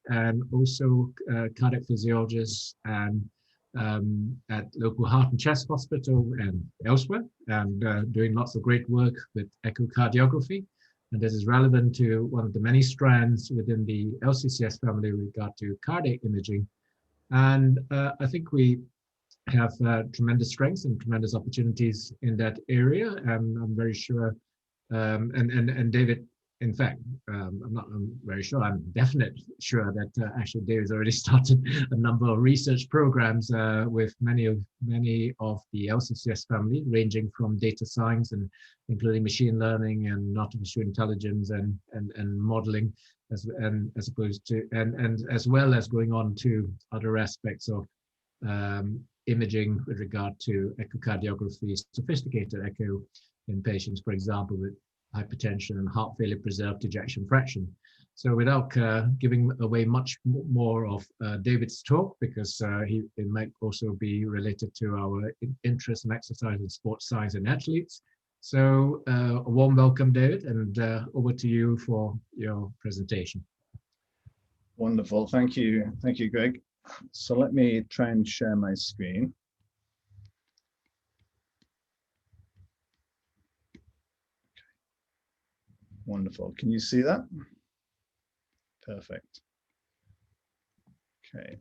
and also cardiac physiologists and at local heart and chest hospital and elsewhere, and doing lots of great work with echocardiography. And this is relevant to one of the many strands within the LCCS family with regard to cardiac imaging. And I think we have tremendous strengths and tremendous opportunities in that area. And I'm very sure, and David, in fact, I'm very sure, I'm definitely sure that actually David's already started a number of research programs with many of the LCCS family, ranging from data science and including machine learning and artificial intelligence and modeling, as opposed to and as well as going on to other aspects of imaging with regard to echocardiography, sophisticated echo in patients, for example, with hypertension and heart failure preserved ejection fraction. So without giving away much more of David's talk, because it might also be related to our interest in exercise and sports science and athletes. So a warm welcome, David, and over to you for your presentation. Wonderful, thank you, Greg. So let me try and share my screen. Wonderful, can you see that? Perfect. Okay.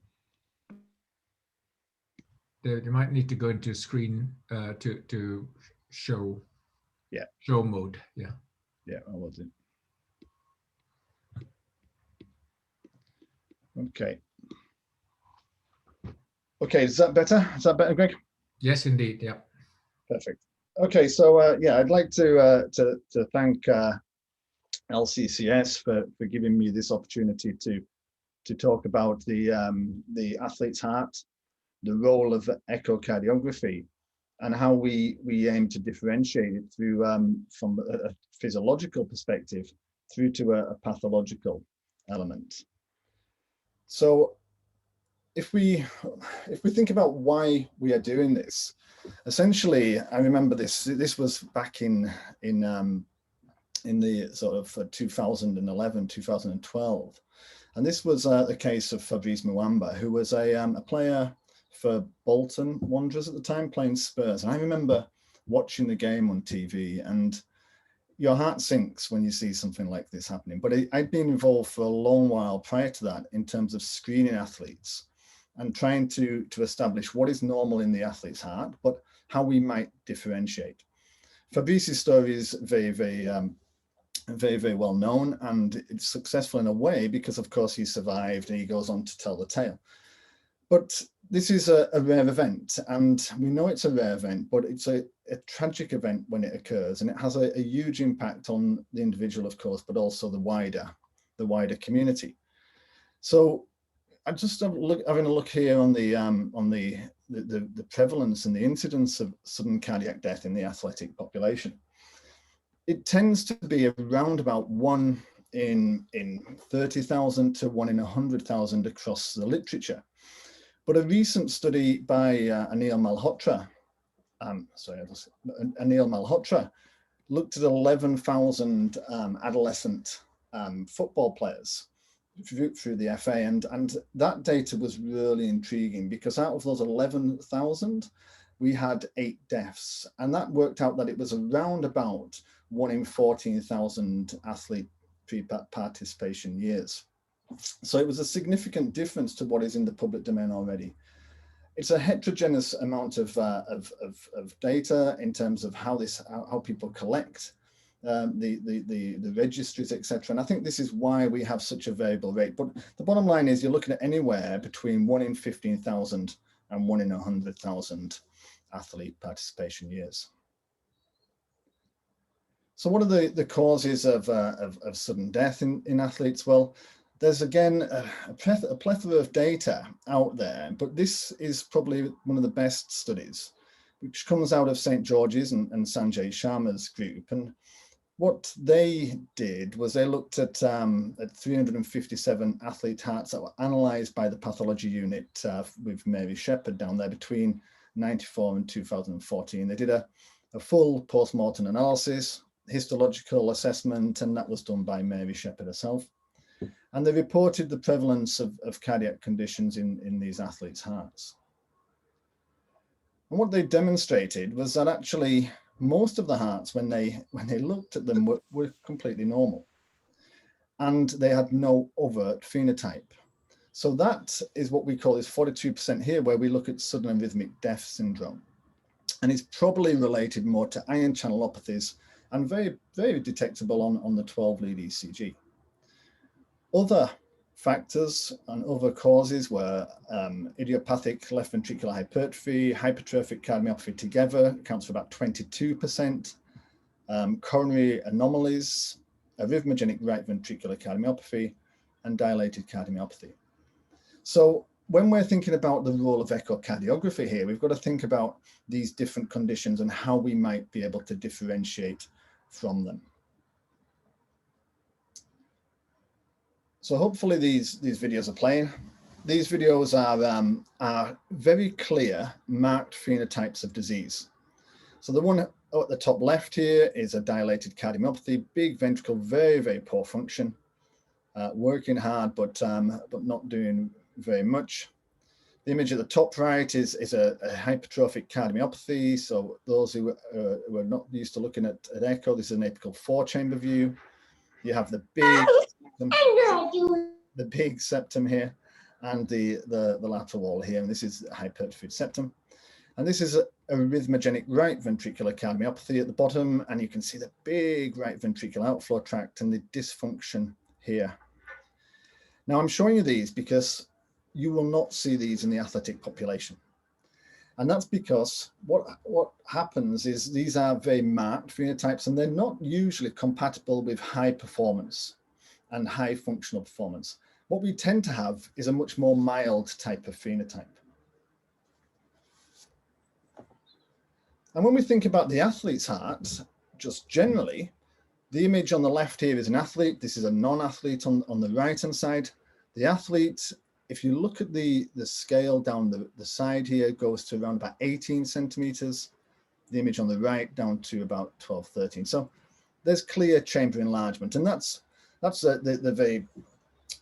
David, you might need to go into screen to show. Yeah. Show mode. Yeah. Yeah, I will do. Okay. Okay, is that better? Is that better, Greg? Yes, indeed. Yeah. Perfect. Okay, so yeah, I'd like to thank LCCS for giving me this opportunity to talk about the athlete's heart, the role of echocardiography, and how we aim to differentiate it through from a physiological perspective through to a pathological element. So if we think about why we are doing this, essentially, I remember this was back in the sort of 2011, 2012. And this was the case of Fabrice Muamba, who was a player for Bolton Wanderers at the time, playing Spurs. And I remember watching the game on TV, and your heart sinks when you see something like this happening. But I'd been involved for a long while prior to that in terms of screening athletes and trying to establish what is normal in the athlete's heart, but how we might differentiate. Fabrice's story is very, very well known, and it's successful in a way because, of course, he survived and he goes on to tell the tale. But this is a rare event, and we know it's a rare event, but it's a tragic event when it occurs, and it has a huge impact on the individual, of course, but also the wider community. So I just having a look here on the prevalence and the incidence of sudden cardiac death in the athletic population. It tends to be around about 1 in 30,000 to 1 in 100,000 across the literature. But a recent study by Anil Malhotra looked at 11,000 adolescent football players through the FA, and that data was really intriguing, because out of those 11,000, we had 8 deaths, and that worked out that it was around about 1 in 14,000 athlete pre-participation years. So it was a significant difference to what is in the public domain already. It's a heterogeneous amount of data in terms of how people collect the registries, etc. And I think this is why we have such a variable rate. But the bottom line is you're looking at anywhere between 1 in 15,000 and 1 in 100,000 athlete participation years. So what are the causes of sudden death in athletes? Well, there's again a plethora of data out there, but this is probably one of the best studies, which comes out of St. George's and Sanjay Sharma's group. And what they did was they looked at 357 athlete hearts that were analysed by the pathology unit with Mary Shepherd down there between 94 and 2014. They did a full post-mortem analysis, histological assessment, and that was done by Mary Shepherd herself. And they reported the prevalence of cardiac conditions in these athletes' hearts. And what they demonstrated was that actually most of the hearts, when they looked at them, were completely normal. And they had no overt phenotype. So that is what we call this 42% here, where we look at sudden arrhythmic death syndrome. And it's probably related more to ion channelopathies and very, very detectable on the 12-lead ECG. Other factors and other causes were idiopathic left ventricular hypertrophy, hypertrophic cardiomyopathy together accounts for about 22%, coronary anomalies, arrhythmogenic right ventricular cardiomyopathy, and dilated cardiomyopathy. So when we're thinking about the role of echocardiography here, we've got to think about these different conditions and how we might be able to differentiate from them. So hopefully these videos are playing. These videos are very clear, marked phenotypes of disease. So the one at the top left here is a dilated cardiomyopathy, big ventricle, very, very poor function, working hard, but not doing very much. The image at the top right is a hypertrophic cardiomyopathy. So those who are not used to looking at echo, this is an apical 4-chamber view. You have the big septum here and the lateral wall here, and this is hypertrophied septum. And this is a arrhythmogenic right ventricular cardiomyopathy at the bottom, and you can see the big right ventricular outflow tract and the dysfunction here. Now I'm showing you these because you will not see these in the athletic population. And that's because what happens is these are very marked phenotypes, and they're not usually compatible with high performance and high functional performance. What we tend to have is a much more mild type of phenotype. And when we think about the athlete's heart, just generally, the image on the left here is an athlete. This is a non-athlete on the right-hand side. The athlete, if you look at the scale down the side here, goes to around about 18 centimeters. The image on the right down to about 12, 13. So there's clear chamber enlargement, and that's the very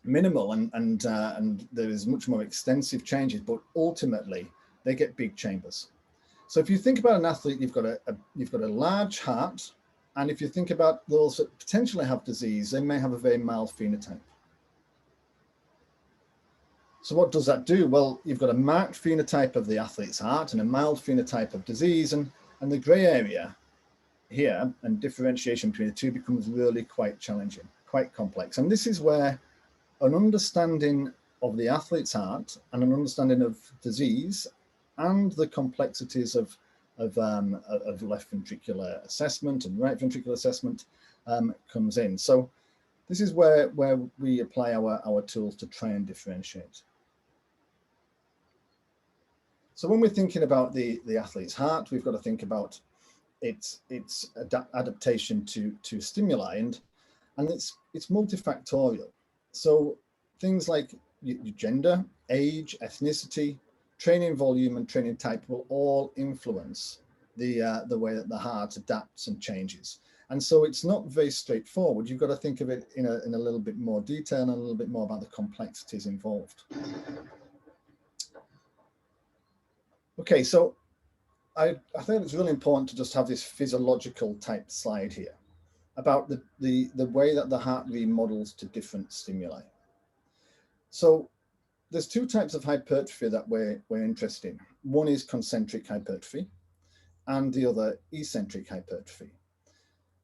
minimal, and there is much more extensive changes, but ultimately they get big chambers. So if you think about an athlete, you've got a large heart, and if you think about those that potentially have disease, they may have a very mild phenotype. So what does that do? Well, you've got a marked phenotype of the athlete's heart and a mild phenotype of disease, and the gray area here and differentiation between the two becomes really quite challenging, quite complex. And this is where an understanding of the athlete's heart and an understanding of disease and the complexities of left ventricular assessment and right ventricular assessment comes in. So this is where we apply our tools to try and differentiate. So when we're thinking about the athlete's heart, we've got to think about its adaptation to stimuli, and it's multifactorial. So things like your gender, age, ethnicity, training volume, and training type will all influence the way that the heart adapts and changes. And so it's not very straightforward. You've got to think of it in a little bit more detail and a little bit more about the complexities involved. Okay, so I think it's really important to just have this physiological type slide here about the way that the heart remodels to different stimuli. So there's two types of hypertrophy that we're interested in. One is concentric hypertrophy and the other eccentric hypertrophy.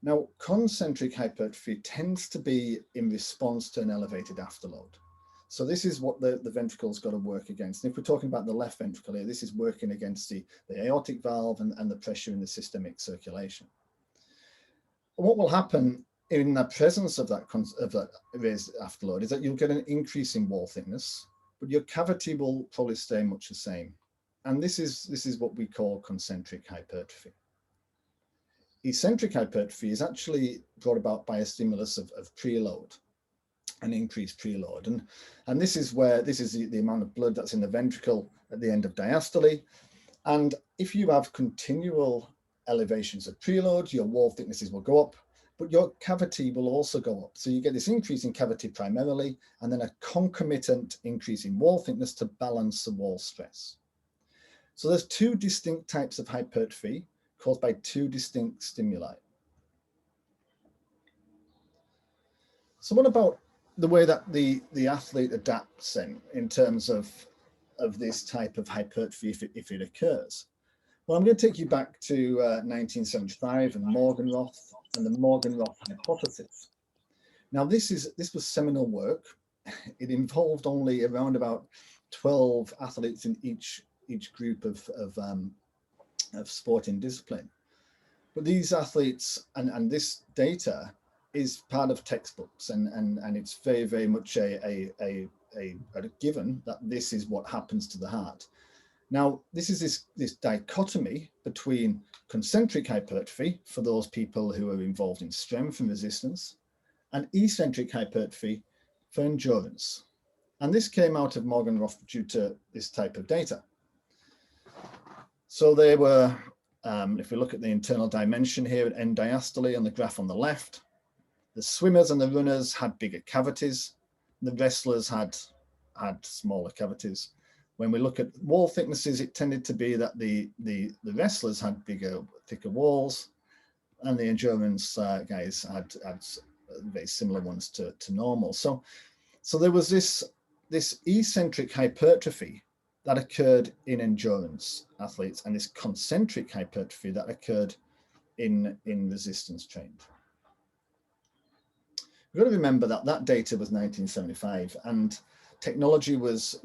Now, concentric hypertrophy tends to be in response to an elevated afterload. So this is what the ventricle's got to work against. And if we're talking about the left ventricle here, this is working against the aortic valve and the pressure in the systemic circulation. What will happen in the presence of that raised afterload is that you'll get an increase in wall thickness, but your cavity will probably stay much the same. And this is what we call concentric hypertrophy. Eccentric hypertrophy is actually brought about by a stimulus of preload, an increased preload. And this is the amount of blood that's in the ventricle at the end of diastole. And if you have continual elevations of preload, your wall thicknesses will go up, but your cavity will also go up. So you get this increase in cavity primarily, and then a concomitant increase in wall thickness to balance the wall stress. So there's two distinct types of hypertrophy caused by two distinct stimuli. So what about the way that the athlete adapts then in terms of this type of hypertrophy if it occurs? Well, I'm going to take you back to 1975 and Morgenroth and the Morgenroth hypothesis. Now, this was seminal work. It involved only around about 12 athletes in each group of sporting discipline. But these athletes and this data is part of textbooks, and it's very, very much a given that this is what happens to the heart. Now, this is this dichotomy between concentric hypertrophy for those people who are involved in strength and resistance, and eccentric hypertrophy for endurance. And this came out of Morgenroth due to this type of data. So they were, if we look at the internal dimension here at end diastole on the graph on the left, the swimmers and the runners had bigger cavities. The wrestlers had smaller cavities. When we look at wall thicknesses, it tended to be that the wrestlers had bigger, thicker walls, and the endurance guys had very similar ones to normal. So there was this eccentric hypertrophy that occurred in endurance athletes, and this concentric hypertrophy that occurred in resistance trained. We've got to remember that data was 1975, and technology was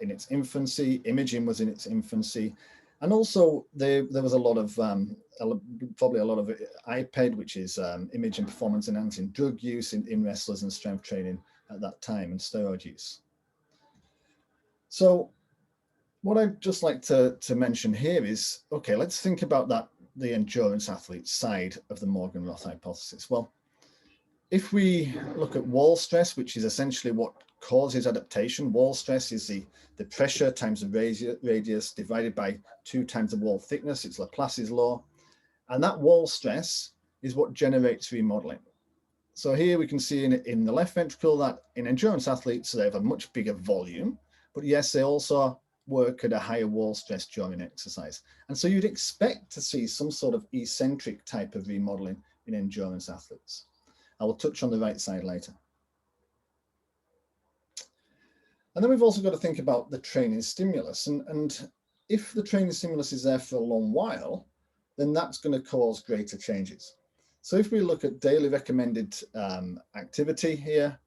in its infancy, imaging was in its infancy, and also there was a lot of probably a lot of IPED, which is image and performance enhancing drug use in wrestlers and strength training at that time, and steroid use. So what I'd just like to mention here is, okay, let's think about the endurance athlete side of the Morgenroth hypothesis. Well, if we look at wall stress, which is essentially what causes adaptation, wall stress is the pressure times the radius divided by 2 times the wall thickness. It's Laplace's law. And that wall stress is what generates remodeling. So here we can see in the left ventricle that in endurance athletes, they have a much bigger volume, but yes, they also work at a higher wall stress during exercise. And so you'd expect to see some sort of eccentric type of remodeling in endurance athletes. I will touch on the right side later. And then we've also got to think about the training stimulus. And if the training stimulus is there for a long while, then that's going to cause greater changes. So if we look at daily recommended activity here,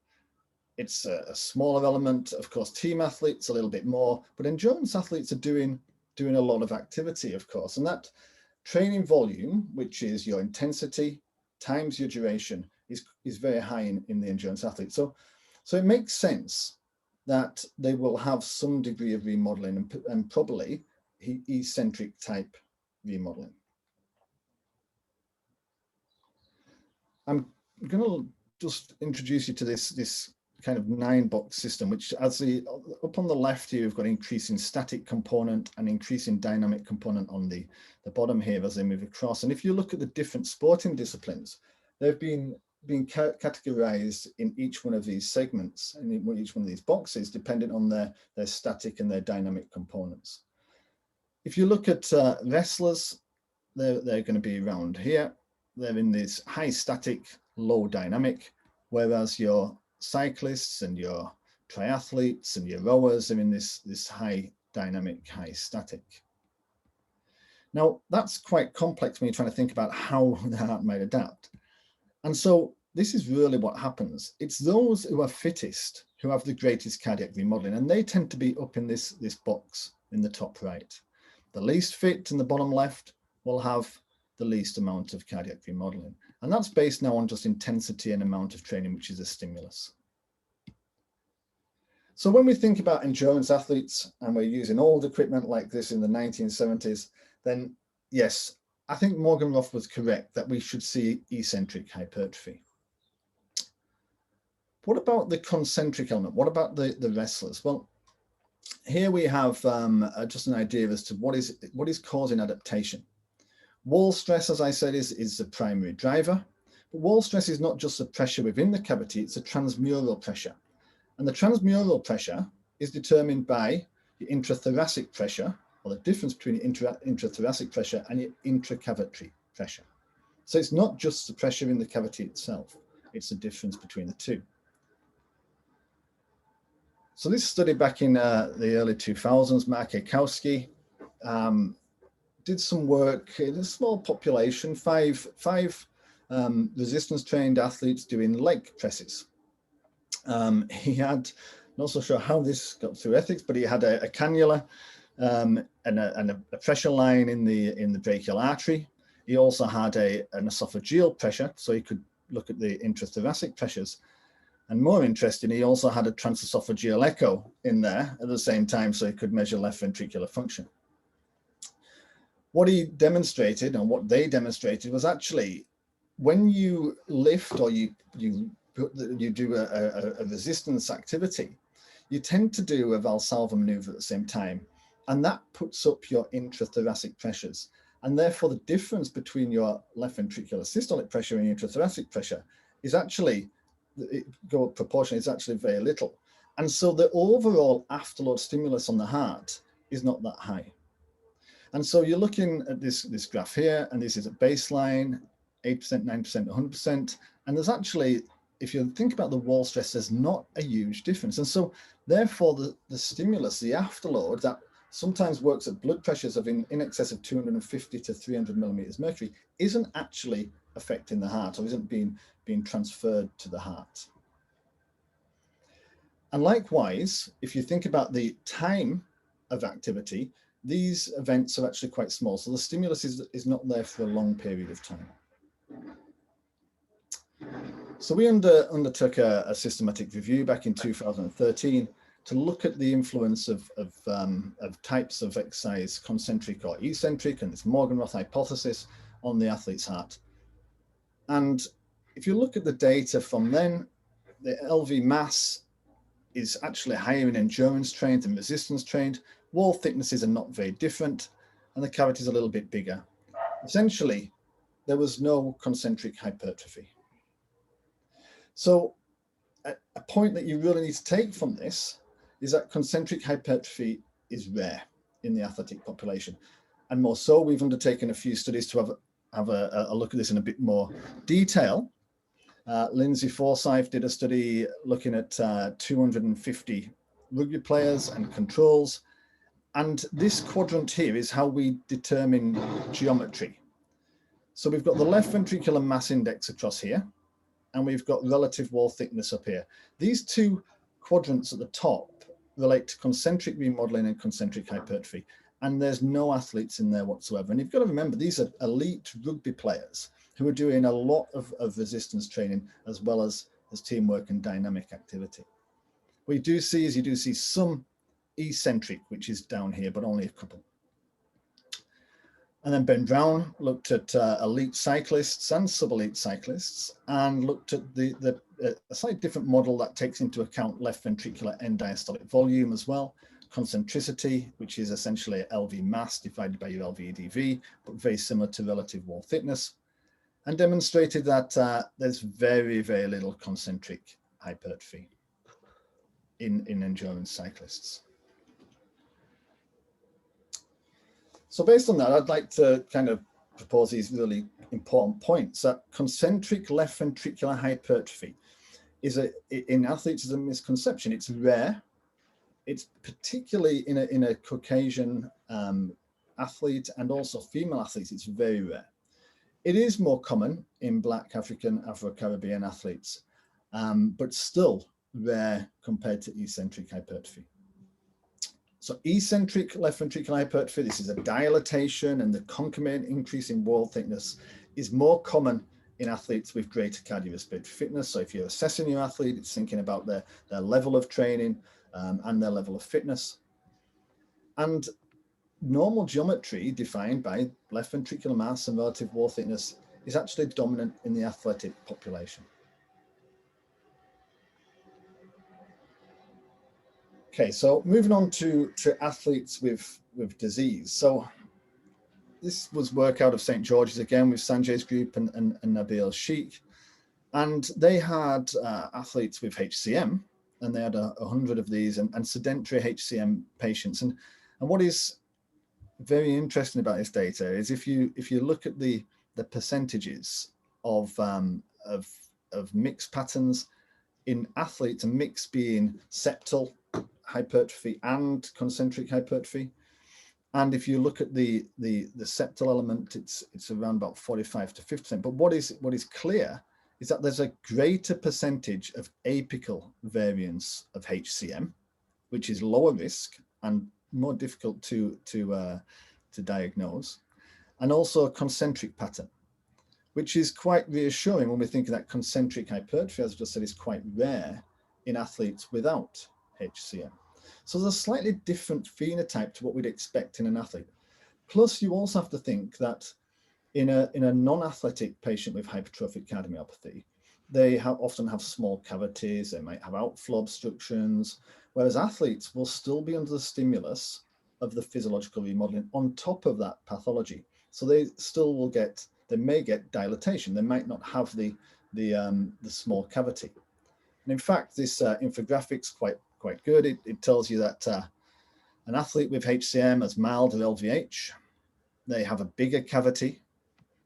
it's a smaller element. Of course, team athletes a little bit more, but endurance athletes are doing a lot of activity, of course. And that training volume, which is your intensity times your duration, is very high in the endurance athlete. So it makes sense that they will have some degree of remodeling and probably eccentric type remodeling. I'm going to just introduce you to this kind of 9-box system, which up on the left here, you've got increasing static component and increasing dynamic component on the bottom here as they move across. And if you look at the different sporting disciplines, they've been categorized in each one of these segments and in each one of these boxes, depending on their static and their dynamic components. If you look at wrestlers, they're going to be around here. They're in this high static, low dynamic, whereas your cyclists and your triathletes and your rowers are in this high dynamic, high static. Now, that's quite complex when you're trying to think about how the heart might adapt. And so this is really what happens. It's those who are fittest who have the greatest cardiac remodeling, and they tend to be up in this box in the top right. The least fit in the bottom left will have the least amount of cardiac remodeling. And that's based now on just intensity and amount of training, which is a stimulus. So when we think about endurance athletes and we're using old equipment like this in the 1970s, then yes, I think Morgenroth was correct that we should see eccentric hypertrophy. What about the concentric element? What about the wrestlers? Well, here we have just an idea as to what is causing adaptation. Wall stress, as I said, is the primary driver, But wall stress is not just the pressure within the cavity, it's a transmural pressure. And the transmural pressure is determined by the intrathoracic pressure, or the difference between intrathoracic pressure and the intracavitary pressure. So it's not just the pressure in the cavity itself, it's the difference between the two. So this study back in the early 2000s, Mark Akowski did some work in a small population, five resistance trained athletes doing leg presses. He had, I'm not so sure how this got through ethics, but he had a cannula and a pressure line in the brachial artery. He also had an esophageal pressure, so he could look at the intrathoracic pressures. And more interesting, he also had a transesophageal echo in there at the same time, so he could measure left ventricular function. What he demonstrated, and what they demonstrated, was actually when you lift or you do a resistance activity, you tend to do a Valsalva maneuver at the same time, and that puts up your intrathoracic pressures. And therefore, the difference between your left ventricular systolic pressure and intrathoracic pressure is actually, proportion is actually very little. And so the overall afterload stimulus on the heart is not that high. And so you're looking at this graph here, and this is a baseline, 8%, 9%, 100%. And there's actually, if you think about the wall stress, there's not a huge difference. And so therefore the stimulus, the afterload that sometimes works at blood pressures of in excess of 250 to 300 millimeters mercury isn't actually affecting the heart, or isn't being transferred to the heart. And likewise, if you think about the time of activity, these events are actually quite small. So the stimulus is not there for a long period of time. So we undertook a systematic review back in 2013 to look at the influence of types of exercise, concentric or eccentric, and this Morgenroth hypothesis on the athlete's heart. And if you look at the data from then, the LV mass is actually higher in endurance trained than resistance trained. Wall thicknesses are not very different, and the cavity is a little bit bigger. Essentially, there was no concentric hypertrophy. So a point that you really need to take from this is that concentric hypertrophy is rare in the athletic population. And more so, we've undertaken a few studies to have a look at this in a bit more detail. Lindsay Forsyth did a study looking at 250 rugby players and controls. And this quadrant here is how we determine geometry. So we've got the left ventricular mass index across here, and we've got relative wall thickness up here. These two quadrants at the top relate to concentric remodeling and concentric hypertrophy, and there's no athletes in there whatsoever. And you've got to remember, these are elite rugby players who are doing a lot of resistance training, as well as teamwork and dynamic activity. What you do see is you do see some eccentric, which is down here, but only a couple. And then Ben Brown looked at elite cyclists and sub-elite cyclists, and looked at a slightly different model that takes into account left ventricular end diastolic volume as well, concentricity, which is essentially LV mass divided by your LVEDV, but very similar to relative wall thickness, and demonstrated that there's very, very little concentric hypertrophy in endurance cyclists. So based on that, I'd like to kind of propose these really important points. That concentric left ventricular hypertrophy in athletes is a misconception. It's rare. It's particularly in a Caucasian athlete, and also female athletes, it's very rare. It is more common in Black, African, Afro-Caribbean athletes, but still rare compared to eccentric hypertrophy. So eccentric left ventricular hypertrophy, this is a dilatation, and the concomitant increase in wall thickness is more common in athletes with greater cardiorespiratory fitness. So if you're assessing your athlete, it's thinking about their level of training and their level of fitness. And normal geometry defined by left ventricular mass and relative wall thickness is actually dominant in the athletic population. Okay, so moving on to athletes with disease. So this was work out of St. George's again with Sanjay's group and Nabil Sheikh. And they had athletes with HCM, and they had 100 of these, and sedentary HCM patients. And what is very interesting about this data is if you look at the percentages of mixed patterns in athletes, a mix being septal hypertrophy and concentric hypertrophy. And if you look at the septal element, it's around about 45 to 50%. But what is clear is that there's a greater percentage of apical variance of HCM, which is lower risk and more difficult to diagnose, and also a concentric pattern, which is quite reassuring when we think that concentric hypertrophy, as I just said, is quite rare in athletes without HCM. So there's a slightly different phenotype to what we'd expect in an athlete. Plus, you also have to think that in a non-athletic patient with hypertrophic cardiomyopathy, they often have small cavities, they might have outflow obstructions, whereas athletes will still be under the stimulus of the physiological remodeling on top of that pathology. So they still will get, they may get dilatation, they might not have the small cavity. And in fact, this infographic's quite good. It tells you that an athlete with HCM has milder LVH, they have a bigger cavity,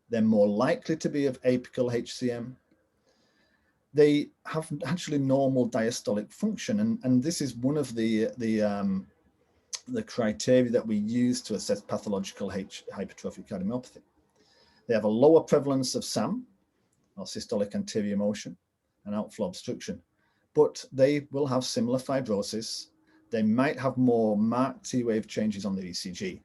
they're more likely to be of apical HCM, they have actually normal diastolic function, and this is one of the criteria that we use to assess pathological hypertrophic cardiomyopathy. They have a lower prevalence of SAM, or systolic anterior motion, and outflow obstruction, but they will have similar fibrosis. They might have more marked T-wave changes on the ECG,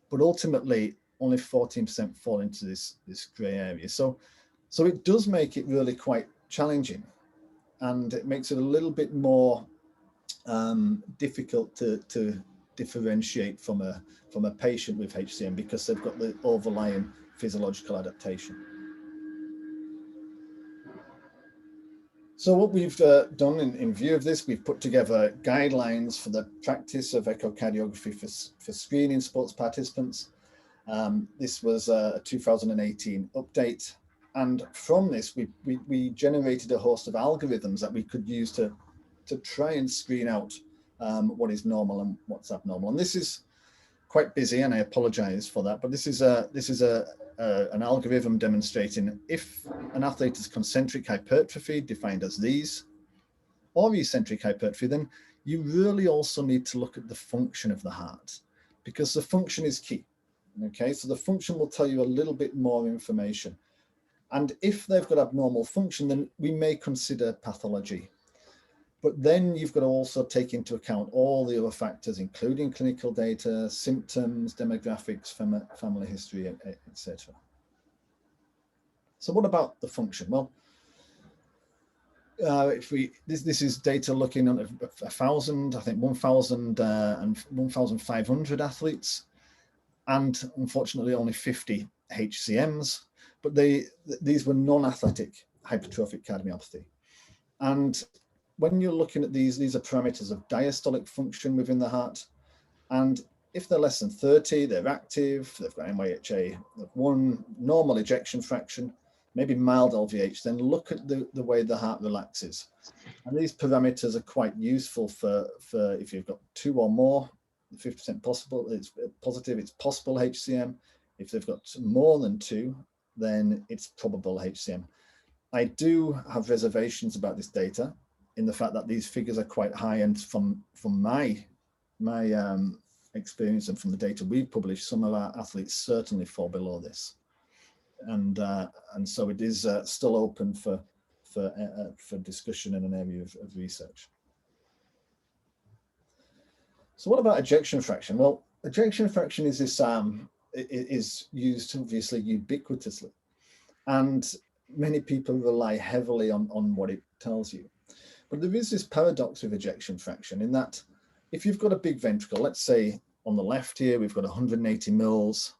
but ultimately only 14% fall into this gray area. So it does make it really quite challenging, and it makes it a little bit more difficult to differentiate from a patient with HCM because they've got the overlying physiological adaptation. So what we've done in view of this, we've put together guidelines for the practice of echocardiography for screening sports participants. This was a 2018 update. And from this, we generated a host of algorithms that we could use to try and screen out what is normal and what's abnormal. And this is quite busy, and I apologize for that, but this is an algorithm demonstrating if an athlete has concentric hypertrophy, defined as these, or eccentric hypertrophy, then you really also need to look at the function of the heart, because the function is key. Okay, so the function will tell you a little bit more information. And if they've got abnormal function, then we may consider pathology. But then you've got to also take into account all the other factors, including clinical data, symptoms, demographics, family history, etc. So what about the function? Well, this is data looking at 1,000, I think 1,000 and 1,500 athletes, and unfortunately only 50 HCMs, but these were non-athletic hypertrophic cardiomyopathy. And when you're looking at these are parameters of diastolic function within the heart. And if they're less than 30, they're active, they've got NYHA of 1, normal ejection fraction, maybe mild LVH, then look at the way the heart relaxes. And these parameters are quite useful for if you've got 2 or more, 50% possible, it's positive, it's possible HCM. If they've got more than 2, then it's probable HCM. I do have reservations about this data in the fact that these figures are quite high, and from my experience and from the data we've published, some of our athletes certainly fall below this, and so it is still open for discussion in an area of research. So what about ejection fraction? Well, ejection fraction is this is used obviously ubiquitously, and many people rely heavily on what it tells you. But there is this paradox with ejection fraction in that if you've got a big ventricle, let's say on the left here, we've got 180 mils,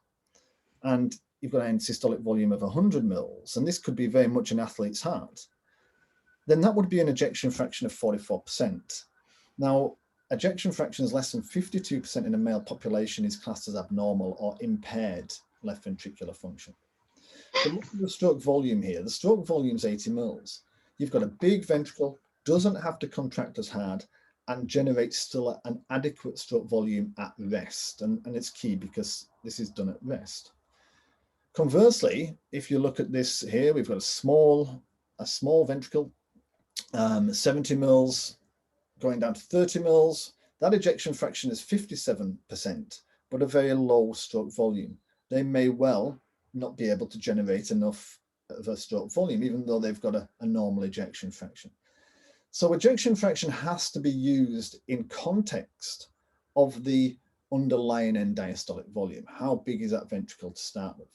and you've got an systolic volume of 100 mils, and this could be very much an athlete's heart, then that would be an ejection fraction of 44%. Now, ejection fraction is less than 52% in a male population is classed as abnormal or impaired left ventricular function. But look at the stroke volume here. The stroke volume is 80 mils. You've got a big ventricle, doesn't have to contract as hard, and generates still an adequate stroke volume at rest. And it's key because this is done at rest. Conversely, if you look at this here, we've got a small ventricle, 70 mils going down to 30 mils. That ejection fraction is 57%, but a very low stroke volume. They may well not be able to generate enough of a stroke volume, even though they've got a normal ejection fraction. So ejection fraction has to be used in context of the underlying end diastolic volume. How big is that ventricle to start with?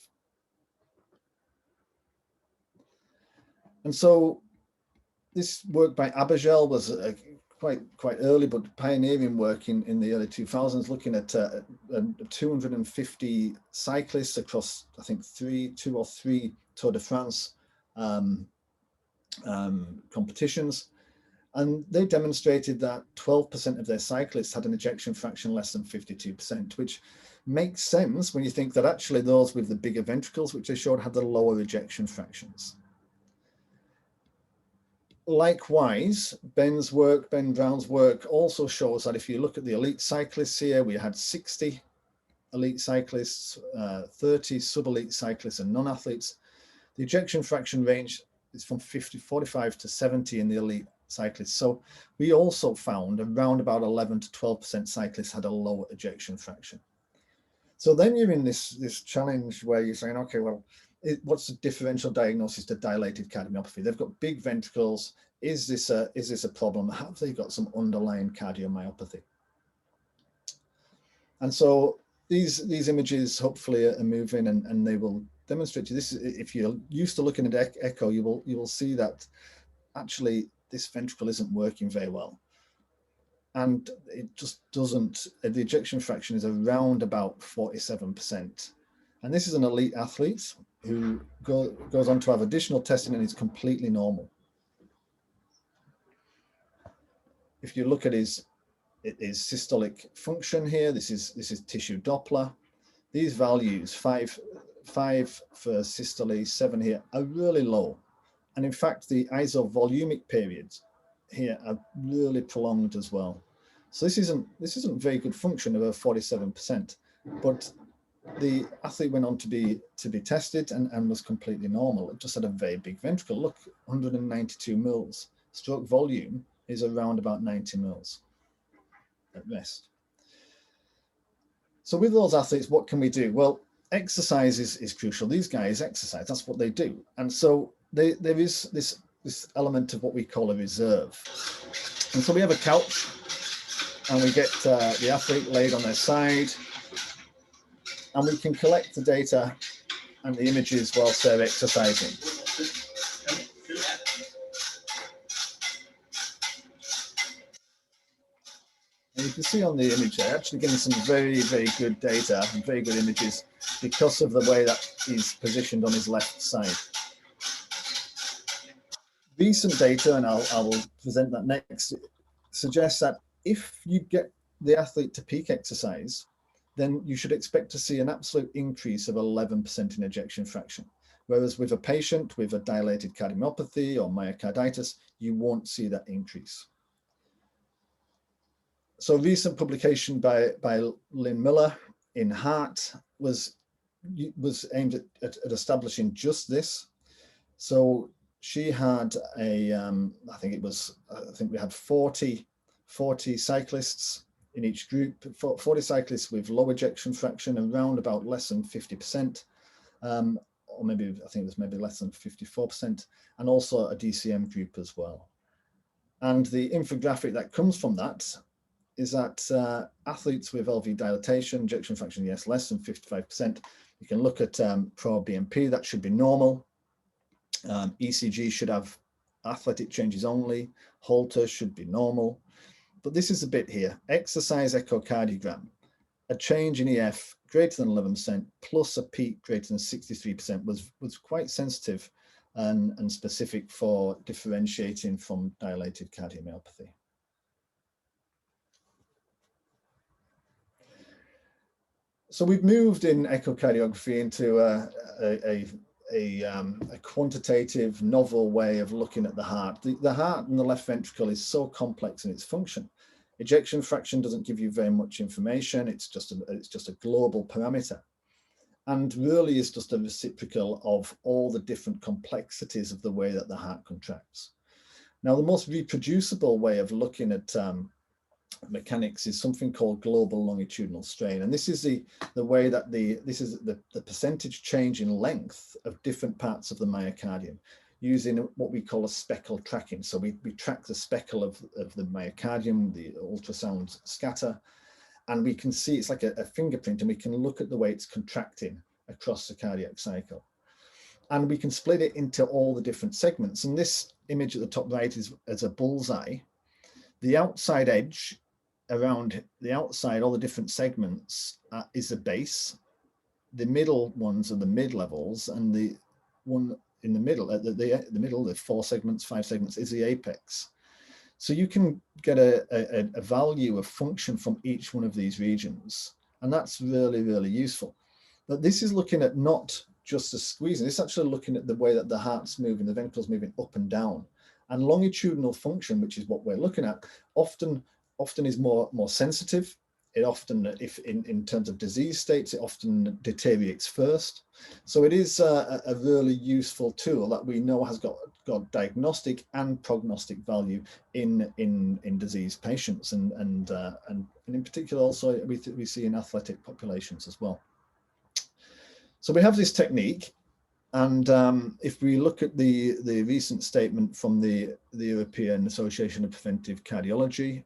And so this work by Abergel was quite early, but pioneering work in the early 2000s, looking at 250 cyclists across, I think, two or three Tour de France competitions. And they demonstrated that 12% of their cyclists had an ejection fraction less than 52%, which makes sense when you think that actually those with the bigger ventricles, which they showed, had the lower ejection fractions. Likewise, Ben Brown's work also shows that if you look at the elite cyclists here, we had 60 elite cyclists, 30 sub-elite cyclists and non-athletes. The ejection fraction range is from 45 to 70 in the elite cyclists. So we also found around about 11 to 12% cyclists had a lower ejection fraction. So then you're in this challenge where you're saying, okay, well, what's the differential diagnosis to dilated cardiomyopathy? They've got big ventricles. Is this a problem? Have they got some underlying cardiomyopathy? And so these images hopefully are moving, and they will demonstrate to you this. If you're used to looking at echo, you will see that actually this ventricle isn't working very well, and it just doesn't. The ejection fraction is around about 47%, and this is an elite athlete who goes on to have additional testing and is completely normal. If you look at his systolic function here, this is tissue Doppler. These values, 5 for systole, 7 here, are really low. And in fact, the isovolumic periods here are really prolonged as well. So this isn't very good function of a 47%, but the athlete went on to be tested and was completely normal. It just had a very big ventricle. Look, 192 mils. Stroke volume is around about 90 mils at rest. So with those athletes, what can we do? Well, exercise is crucial. These guys exercise, that's what they do. And so there is this element of what we call a reserve. And so we have a couch, and we get the athlete laid on their side, and we can collect the data and the images whilst they're exercising. And you can see on the image there, actually getting some very, very good data and very good images because of the way that he's positioned on his left side. Recent data, and I will present that next, suggests that if you get the athlete to peak exercise, then you should expect to see an absolute increase of 11% in ejection fraction. Whereas with a patient with a dilated cardiomyopathy or myocarditis, you won't see that increase. So recent publication by Lynn Miller in Heart was aimed at establishing just this. So she had I think we had 40 cyclists in each group, 40 cyclists with low ejection fraction, around about less than 50%, or maybe I think it was maybe less than 54%, and also a DCM group as well. And the infographic that comes from that is that athletes with LV dilatation, ejection fraction, yes, less than 55%. You can look at pro-BNP, that should be normal. ECG should have athletic changes only. Holter should be normal. But this is the bit here, exercise echocardiogram. A change in EF greater than 11% plus a peak greater than 63% was quite sensitive and specific for differentiating from dilated cardiomyopathy. So we've moved in echocardiography into a quantitative, novel way of looking at the heart. The heart and the left ventricle is so complex in its function. Ejection fraction doesn't give you very much information. It's just a global parameter, and really is just a reciprocal of all the different complexities of the way that the heart contracts. Now, the most reproducible way of looking at mechanics is something called global longitudinal strain, and this is the way that the percentage change in length of different parts of the myocardium using what we call a speckle tracking. So we track the speckle of the myocardium, the ultrasound scatter, and we can see it's like a fingerprint, and we can look at the way it's contracting across the cardiac cycle. And we can split it into all the different segments. And this image at the top right is as a bullseye. The outside edge around the outside, all the different segments is the base. The middle ones are the mid levels, and the one in the middle, the middle, the 4 segments, 5 segments, is the apex. So you can get a value of function from each one of these regions, and that's really, really useful. But this is looking at not just the squeezing, it's actually looking at the way that the heart's moving, the ventricle's moving up and down. And longitudinal function, which is what we're looking at, often is more sensitive. It often, if in terms of disease states, it often deteriorates first. So it is a really useful tool that we know has got diagnostic and prognostic value in disease patients, and in particular also we see in athletic populations as well. So we have this technique, and if we look at the recent statement from the European Association of Preventive Cardiology,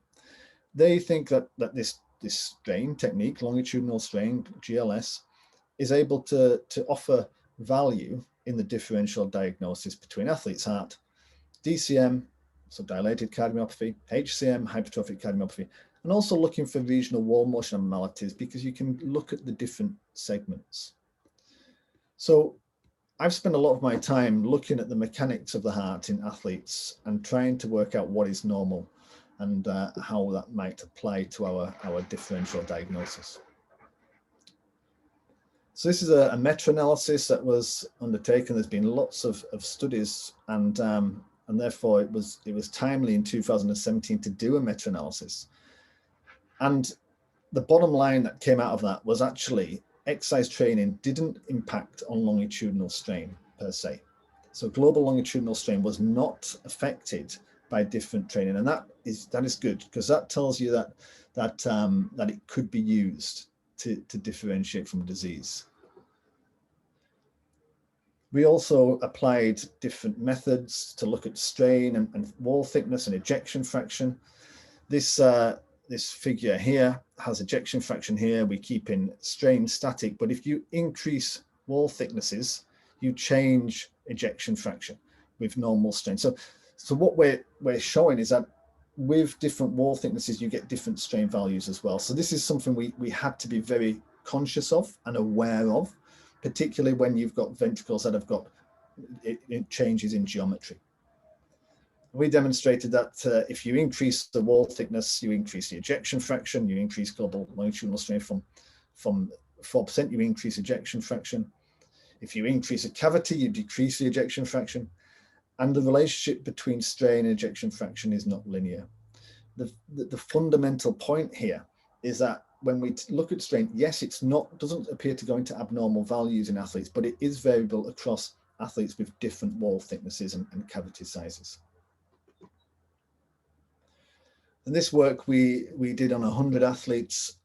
they think that this strain technique, longitudinal strain, GLS, is able to offer value in the differential diagnosis between athlete's heart, DCM, so dilated cardiomyopathy, HCM, hypertrophic cardiomyopathy, and also looking for regional wall motion abnormalities, because you can look at the different segments. So I've spent a lot of my time looking at the mechanics of the heart in athletes and trying to work out what is normal and how that might apply to our differential diagnosis. So this is a meta-analysis that was undertaken. There's been lots of studies, and therefore it was timely in 2017 to do a meta-analysis. And the bottom line that came out of that was actually exercise training didn't impact on longitudinal strain per se. So global longitudinal strain was not affected by different training, and that is good, because that tells you that it could be used to differentiate from disease. We also applied different methods to look at strain and wall thickness and ejection fraction. This figure here has ejection fraction here. We keep in strain static, but if you increase wall thicknesses, you change ejection fraction with normal strain. So what we're showing is that with different wall thicknesses, you get different strain values as well. So this is something we had to be very conscious of and aware of, particularly when you've got ventricles that have got changes in geometry. We demonstrated that if you increase the wall thickness, you increase the ejection fraction, you increase global longitudinal strain from 4%, you increase ejection fraction. If you increase a cavity, you decrease the ejection fraction. And the relationship between strain and ejection fraction is not linear. The fundamental point here is that when we look at strain, yes, doesn't appear to go into abnormal values in athletes, but it is variable across athletes with different wall thicknesses and cavity sizes. And this work we did on 100 athletes.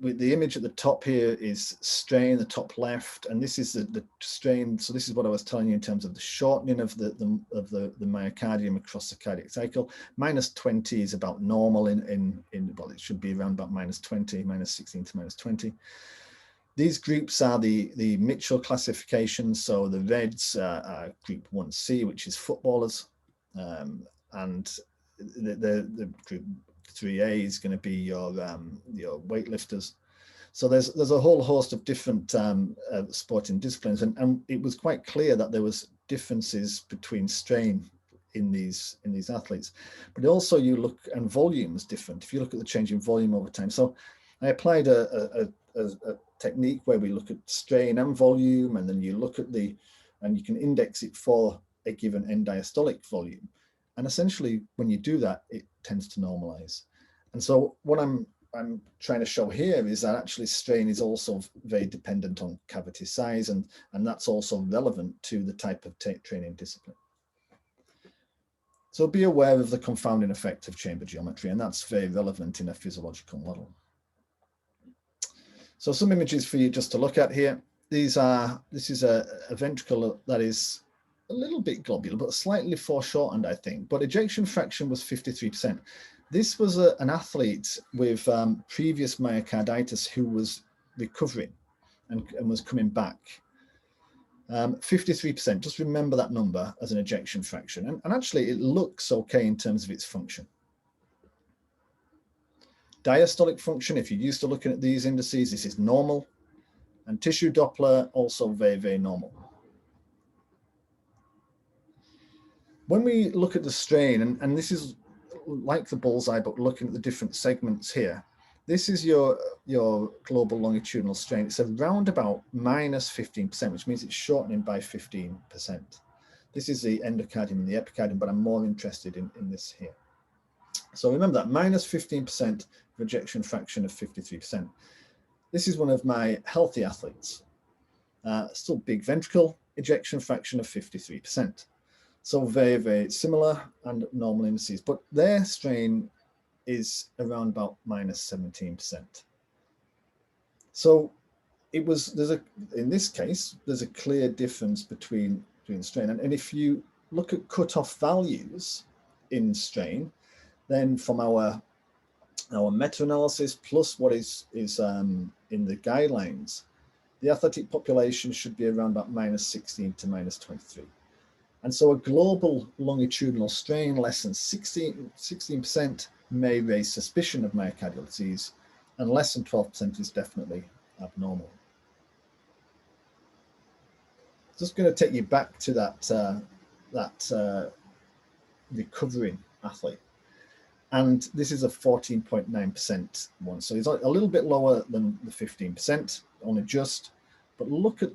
With the image at the top here is strain, the top left, and this is the strain. So this is what I was telling you in terms of the shortening of the myocardium across the cardiac cycle. -20 is about normal well, it should be around about -20, -16 to -20. These groups are the Mitchell classification. So the reds are group 1C, which is footballers, and the group 3A is going to be your weightlifters. So there's a whole host of different sporting disciplines, and it was quite clear that there was differences between strain in these athletes. But also you look, and volume is different if you look at the change in volume over time. So I applied a technique where we look at strain and volume, and then you look at the and you can index it for a given end diastolic volume. And essentially, when you do that, it tends to normalize. And so what I'm trying to show here is that actually strain is also very dependent on cavity size, and that's also relevant to the type of training discipline. So be aware of the confounding effect of chamber geometry, and that's very relevant in a physiological model. So some images for you just to look at here. This is a ventricle that is a little bit globular, but slightly foreshortened, I think. But ejection fraction was 53%. This was an athlete with previous myocarditis who was recovering and was coming back. 53%, just remember that number as an ejection fraction. And actually it looks okay in terms of its function. Diastolic function, if you're used to looking at these indices, this is normal. And tissue Doppler, also very, very normal. When we look at the strain, and this is like the bullseye, but looking at the different segments here, this is your global longitudinal strain. It's around about minus 15%, which means it's shortening by 15%. This is the endocardium and the epicardium, but I'm more interested in this here. So remember that minus 15% ejection fraction of 53%. This is one of my healthy athletes. Still big ventricle, ejection fraction of 53%. So very, very similar and normal indices, but their strain is around about minus 17%. So in this case, there's a clear difference between strain. And if you look at cutoff values in strain, then from our meta-analysis plus what is in the guidelines, the athletic population should be around about minus 16 to minus 23. And so a global longitudinal strain less than 16% may raise suspicion of myocardial disease, and less than 12% is definitely abnormal. Just going to take you back to that recovering athlete. And this is a 14.9% one. So it's a little bit lower than the 15%, only just. But look at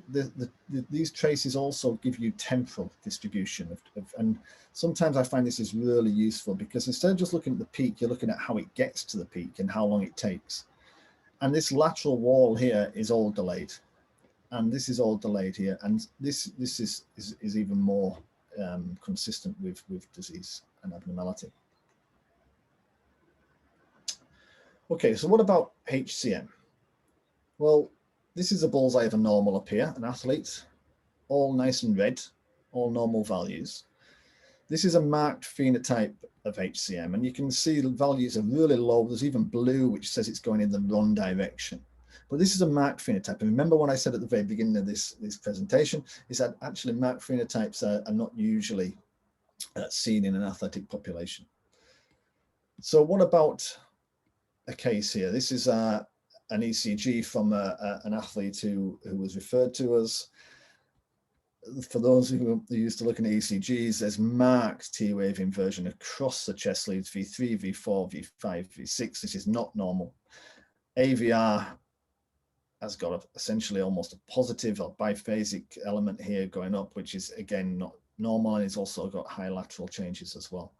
these traces also give you temporal distribution. And sometimes I find this is really useful because instead of just looking at the peak, you're looking at how it gets to the peak and how long it takes. And this lateral wall here is all delayed. And this is all delayed here. And this is even more consistent with disease and abnormality. Okay, so what about HCM? Well, this is a bullseye of a normal up here, an athlete, all nice and red, all normal values. This is a marked phenotype of HCM, and you can see the values are really low. There's even blue, which says it's going in the wrong direction. But this is a marked phenotype. And remember what I said at the very beginning of this presentation, is that actually marked phenotypes are not usually seen in an athletic population. So what about a case here? This is an ECG from an athlete who was referred to us. For those who are used to looking at ECGs, there's marked T-wave inversion across the chest leads, V3, V4, V5, V6. This is not normal. AVR has got essentially almost a positive or biphasic element here going up, which is again not normal, and it's also got high lateral changes as well.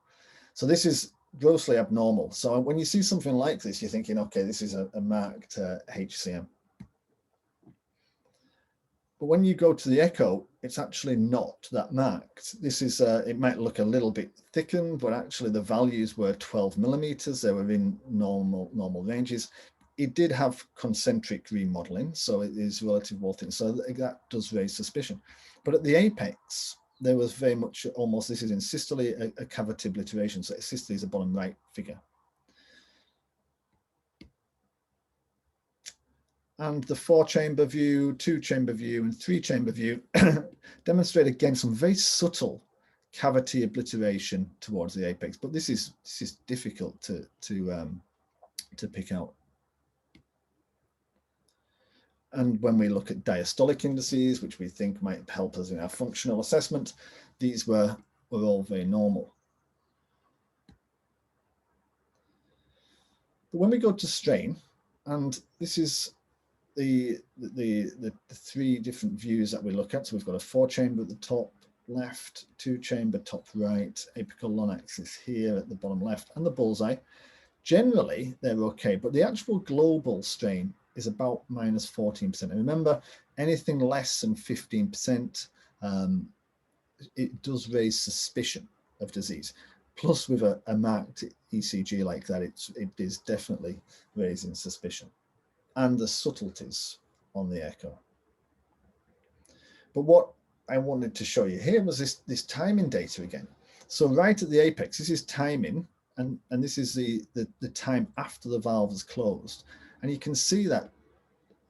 So this is grossly abnormal. So when you see something like this, you're thinking, okay, this is a marked HCM. But when you go to the echo, it's actually not that marked. This is, it might look a little bit thickened, but actually the values were 12 millimeters. They were in normal ranges. It did have concentric remodeling, so it is relative vaulting. So that does raise suspicion. But at the apex, there was very much almost, this is in systole, a cavity obliteration. So systole is a bottom right figure. And the 4-chamber view, 2-chamber view, and 3-chamber view demonstrate again some very subtle cavity obliteration towards the apex. But this is difficult to pick out. And when we look at diastolic indices, which we think might help us in our functional assessment, these were all very normal. But when we go to strain, and this is the three different views that we look at. So we've got a 4-chamber at the top left, 2-chamber top right, apical long axis here at the bottom left, and the bullseye. Generally, they're okay, but the actual global strain is about minus 14%. And remember, anything less than 15%, it does raise suspicion of disease. Plus, with a marked ECG like that, it is definitely raising suspicion. And the subtleties on the echo. But what I wanted to show you here was this timing data again. So right at the apex, this is timing, and this is the time after the valve is closed. And you can see that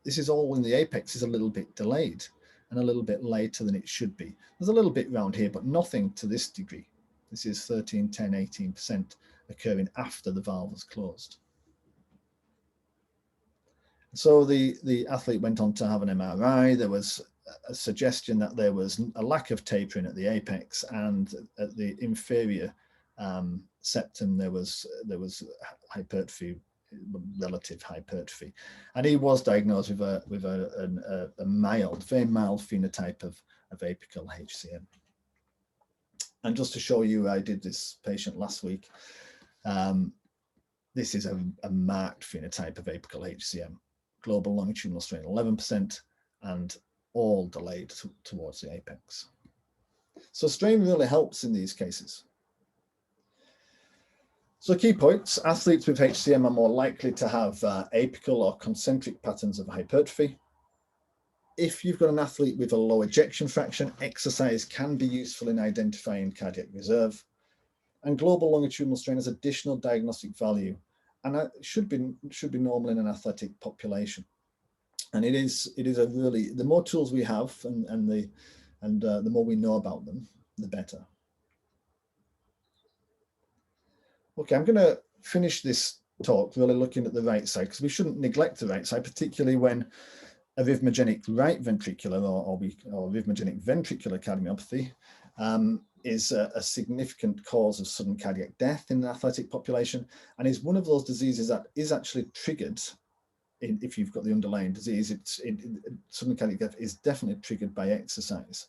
this is all in the apex is a little bit delayed and a little bit later than it should be. There's a little bit around here, but nothing to this degree. This is 13, 10, 18% occurring after the valve is closed. So the athlete went on to have an MRI. There was a suggestion that there was a lack of tapering at the apex, and at the inferior septum there was hypertrophy, relative hypertrophy, and he was diagnosed with a mild, very mild phenotype of apical HCM. And just to show you, I did this patient last week. This is a marked phenotype of apical HCM. Global longitudinal strain 11%, and all delayed towards the apex. So strain really helps in these cases. So key points: athletes with HCM are more likely to have apical or concentric patterns of hypertrophy. If you've got an athlete with a low ejection fraction, exercise can be useful in identifying cardiac reserve. And global longitudinal strain has additional diagnostic value, and that should be normal in an athletic population. And it is a really, the more tools we have and the more we know about them, the better. Okay, I'm going to finish this talk really looking at the right side, because we shouldn't neglect the right side, particularly when arrhythmogenic right ventricular or arrhythmogenic ventricular cardiomyopathy is a significant cause of sudden cardiac death in the athletic population, and is one of those diseases that is actually triggered. If you've got the underlying disease, sudden cardiac death is definitely triggered by exercise.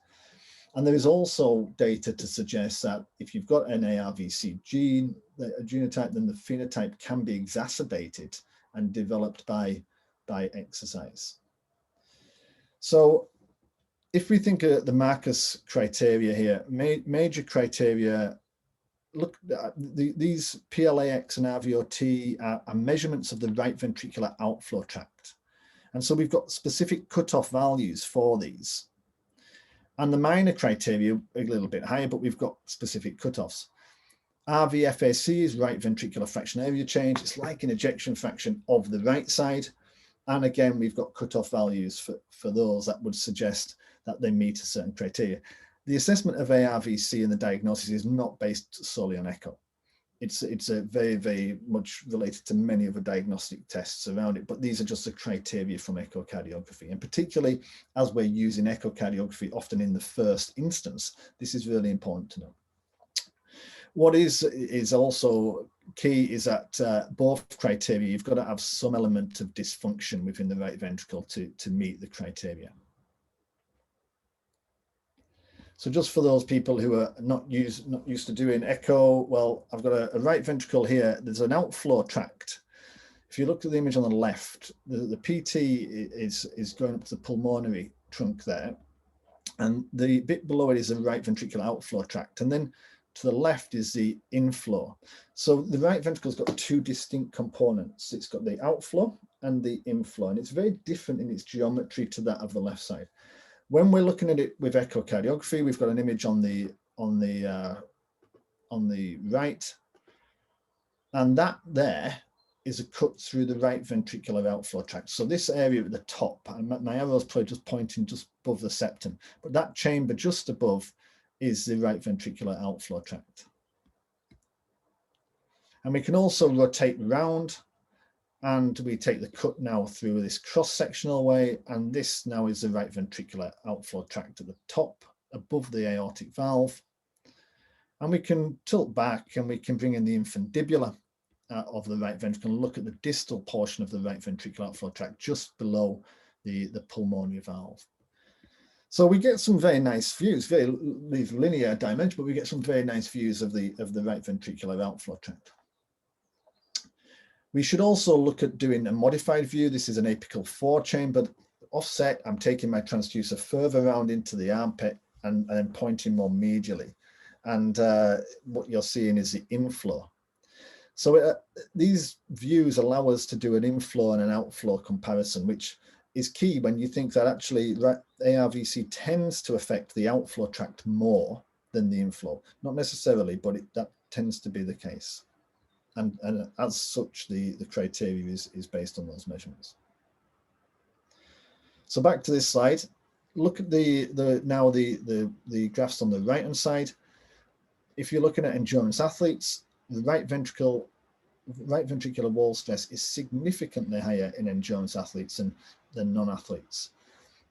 And there is also data to suggest that if you've got an ARVC gene, a genotype, then the phenotype can be exacerbated and developed by exercise. So if we think of the Marcus criteria here, major criteria, look, these PLAX and RVOT are measurements of the right ventricular outflow tract. And so we've got specific cutoff values for these. And the minor criteria a little bit higher, but we've got specific cutoffs. RVFAC is right ventricular fraction area change. It's like an ejection fraction of the right side. And again, we've got cutoff values for those that would suggest that they meet a certain criteria. The assessment of ARVC and the diagnosis is not based solely on echo. It's a very, very much related to many other diagnostic tests around it, but these are just the criteria from echocardiography. And particularly as we're using echocardiography often in the first instance, this is really important to know. What is also key is that both criteria, you've got to have some element of dysfunction within the right ventricle to meet the criteria. So just for those people who are not used to doing echo, well, I've got a right ventricle here. There's an outflow tract. If you look at the image on the left, the PT is going up to the pulmonary trunk there. And the bit below it is the right ventricular outflow tract. And then to the left is the inflow. So the right ventricle's got two distinct components. It's got the outflow and the inflow, and it's very different in its geometry to that of the left side. When we're looking at it with echocardiography, we've got an image on the right, and that there is a cut through the right ventricular outflow tract. So this area at the top, and my arrow's probably just pointing just above the septum, but that chamber just above is the right ventricular outflow tract. And we can also rotate round, and we take the cut now through this cross-sectional way, and this now is the right ventricular outflow tract at the top, above the aortic valve. And we can tilt back and we can bring in the infundibula of the right ventricle and look at the distal portion of the right ventricular outflow tract just below the pulmonary valve. So we get some very nice views, these linear dimensions, but we get some very nice views of the right ventricular outflow tract. We should also look at doing a modified view. This is an apical 4 chamber offset. I'm taking my transducer further around into the armpit and pointing more medially. And what you're seeing is the inflow. So these views allow us to do an inflow and an outflow comparison, which is key when you think that actually ARVC tends to affect the outflow tract more than the inflow. Not necessarily, but that tends to be the case. And as such, the criteria is based on those measurements. So back to this slide. Look at the graphs on the right-hand side. If you're looking at endurance athletes, the right ventricular wall stress is significantly higher in endurance athletes than non-athletes.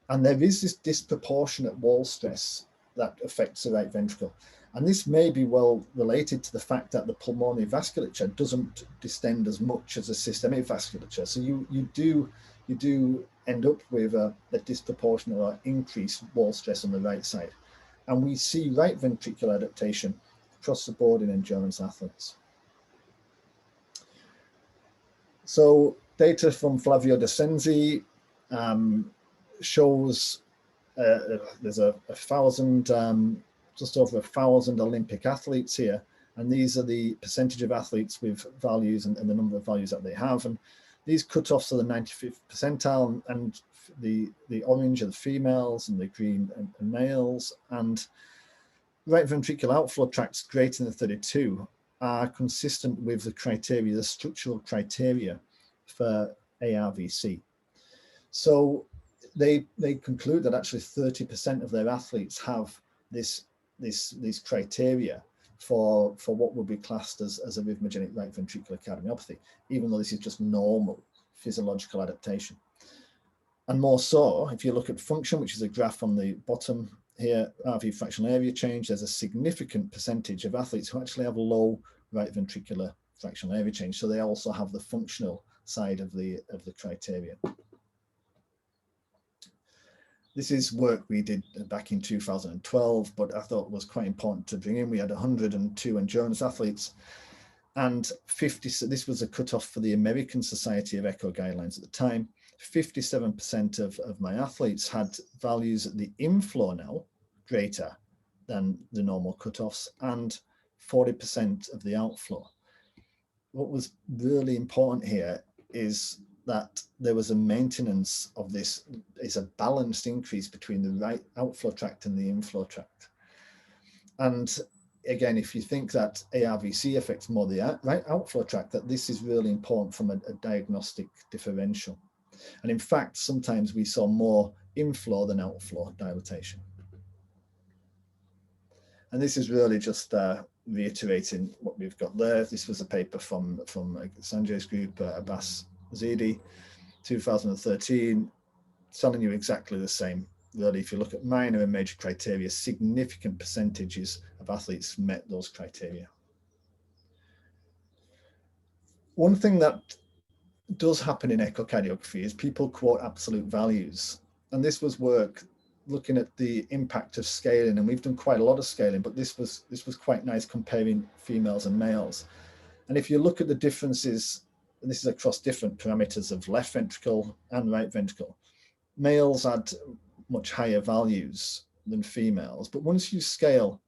And there is this disproportionate wall stress that affects the right ventricle. And this may be well related to the fact that the pulmonary vasculature doesn't distend as much as the systemic vasculature. So you do end up with a disproportionate or increased wall stress on the right side. And we see right ventricular adaptation across the board in endurance athletes. So data from Flavio De Sensi shows there's just over 1,000 Olympic athletes here, and these are the percentage of athletes with values and the number of values that they have. And these cutoffs are the 95th percentile, and the orange are the females and the green and males. And right ventricular outflow tracts greater than 32 are consistent with the criteria, the structural criteria for ARVC. So they conclude that actually 30% of their athletes have this criteria for what would be classed as arrhythmogenic right ventricular cardiomyopathy, even though this is just normal physiological adaptation. And more so, if you look at function, which is a graph on the bottom here, RV fractional area change, there's a significant percentage of athletes who actually have low right ventricular fractional area change. So they also have the functional side of the criteria. This is work we did back in 2012, but I thought was quite important to bring in. We had 102 endurance athletes, and 50, so this was a cutoff for the American Society of Echo guidelines at the time. 57% of my athletes had values at the inflow now greater than the normal cutoffs, and 40% of the outflow. What was really important here is that there was a maintenance of this, is a balanced increase between the right outflow tract and the inflow tract. And again, if you think that ARVC affects more the right outflow tract, that this is really important from a diagnostic differential. And in fact, sometimes we saw more inflow than outflow dilatation. And this is really just reiterating what we've got there. This was a paper from Sanjay's group, Abbas Zidi, 2013, telling you exactly the same. Really, if you look at minor and major criteria, significant percentages of athletes met those criteria. One thing that does happen in echocardiography is people quote absolute values. And this was work looking at the impact of scaling, and we've done quite a lot of scaling, but this was quite nice comparing females and males. And if you look at the differences, and this is across different parameters of left ventricle and right ventricle, males had much higher values than females, but once you scale,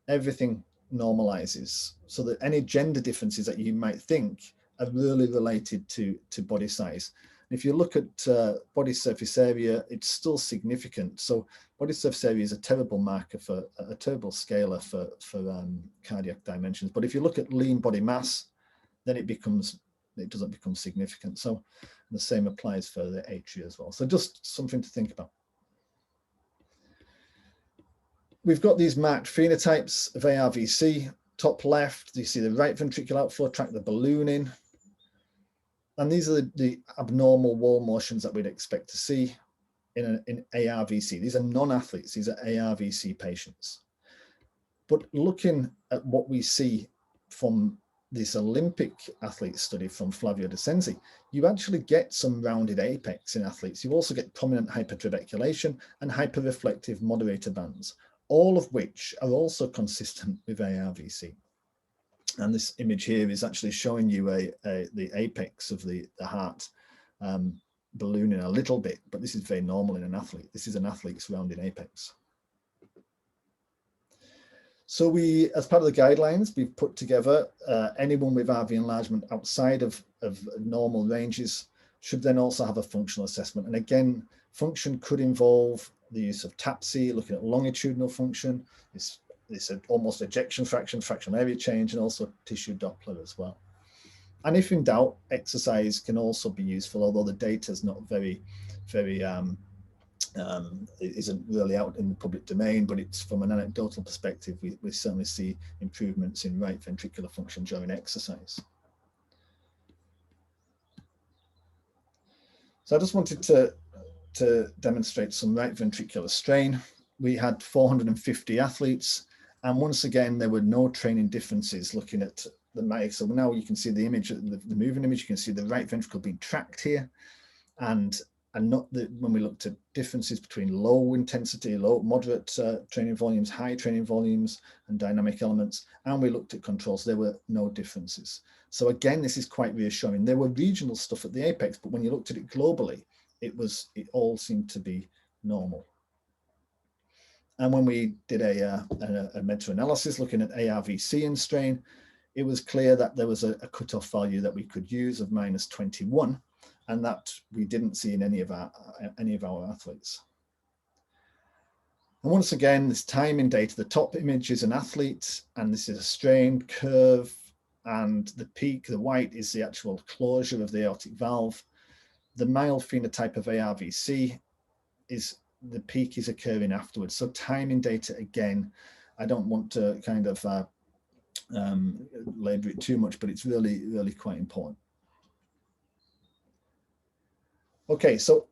everything normalizes, so that any gender differences that you might think are really related to body size. If you look at body surface area, it's still significant. So body surface area is a terrible marker for a terrible scaler for cardiac dimensions. But if you look at lean body mass, then it doesn't become significant. So the same applies for the atria as well. So just something to think about. We've got these marked phenotypes of ARVC. Top left, you see the right ventricular outflow tract, the ballooning. And these are the abnormal wall motions that we'd expect to see in ARVC. These are non-athletes, these are ARVC patients. But looking at what we see from this Olympic athlete study from Flavio De Sensi, you actually get some rounded apex in athletes. You also get prominent hypertrabeculation and hyperreflective moderator bands, all of which are also consistent with ARVC. And this image here is actually showing you the apex of the heart ballooning a little bit, but this is very normal in an athlete. This is an athlete's rounded apex. So we, as part of the guidelines, we've put together anyone with RV enlargement outside of normal ranges should then also have a functional assessment. And again, function could involve the use of TAPSE, looking at longitudinal function, this almost ejection fraction, fractional area change, and also tissue Doppler as well. And if in doubt, exercise can also be useful, although the data is not very it isn't really out in the public domain, but it's from an anecdotal perspective, we certainly see improvements in right ventricular function during exercise. So I just wanted to demonstrate some right ventricular strain. We had 450 athletes, and once again, there were no training differences looking at the mic. So now you can see the image, the moving image, you can see the right ventricle being tracked here, and not when we looked at differences between low intensity, low, moderate training volumes, high training volumes, and dynamic elements, and we looked at controls, there were no differences. So again, this is quite reassuring. There were regional stuff at the apex, but when you looked at it globally, it all seemed to be normal. And when we did a meta-analysis looking at ARVC and strain, it was clear that there was a cutoff value that we could use of -21. And that we didn't see in any of our athletes. And once again, this timing data, the top image is an athlete, and this is a strain curve, and the peak, the white, is the actual closure of the aortic valve. The mild phenotype of ARVC is the peak is occurring afterwards. So timing data, again, I don't want to kind of labor it too much, but it's really, really quite important. Okay, so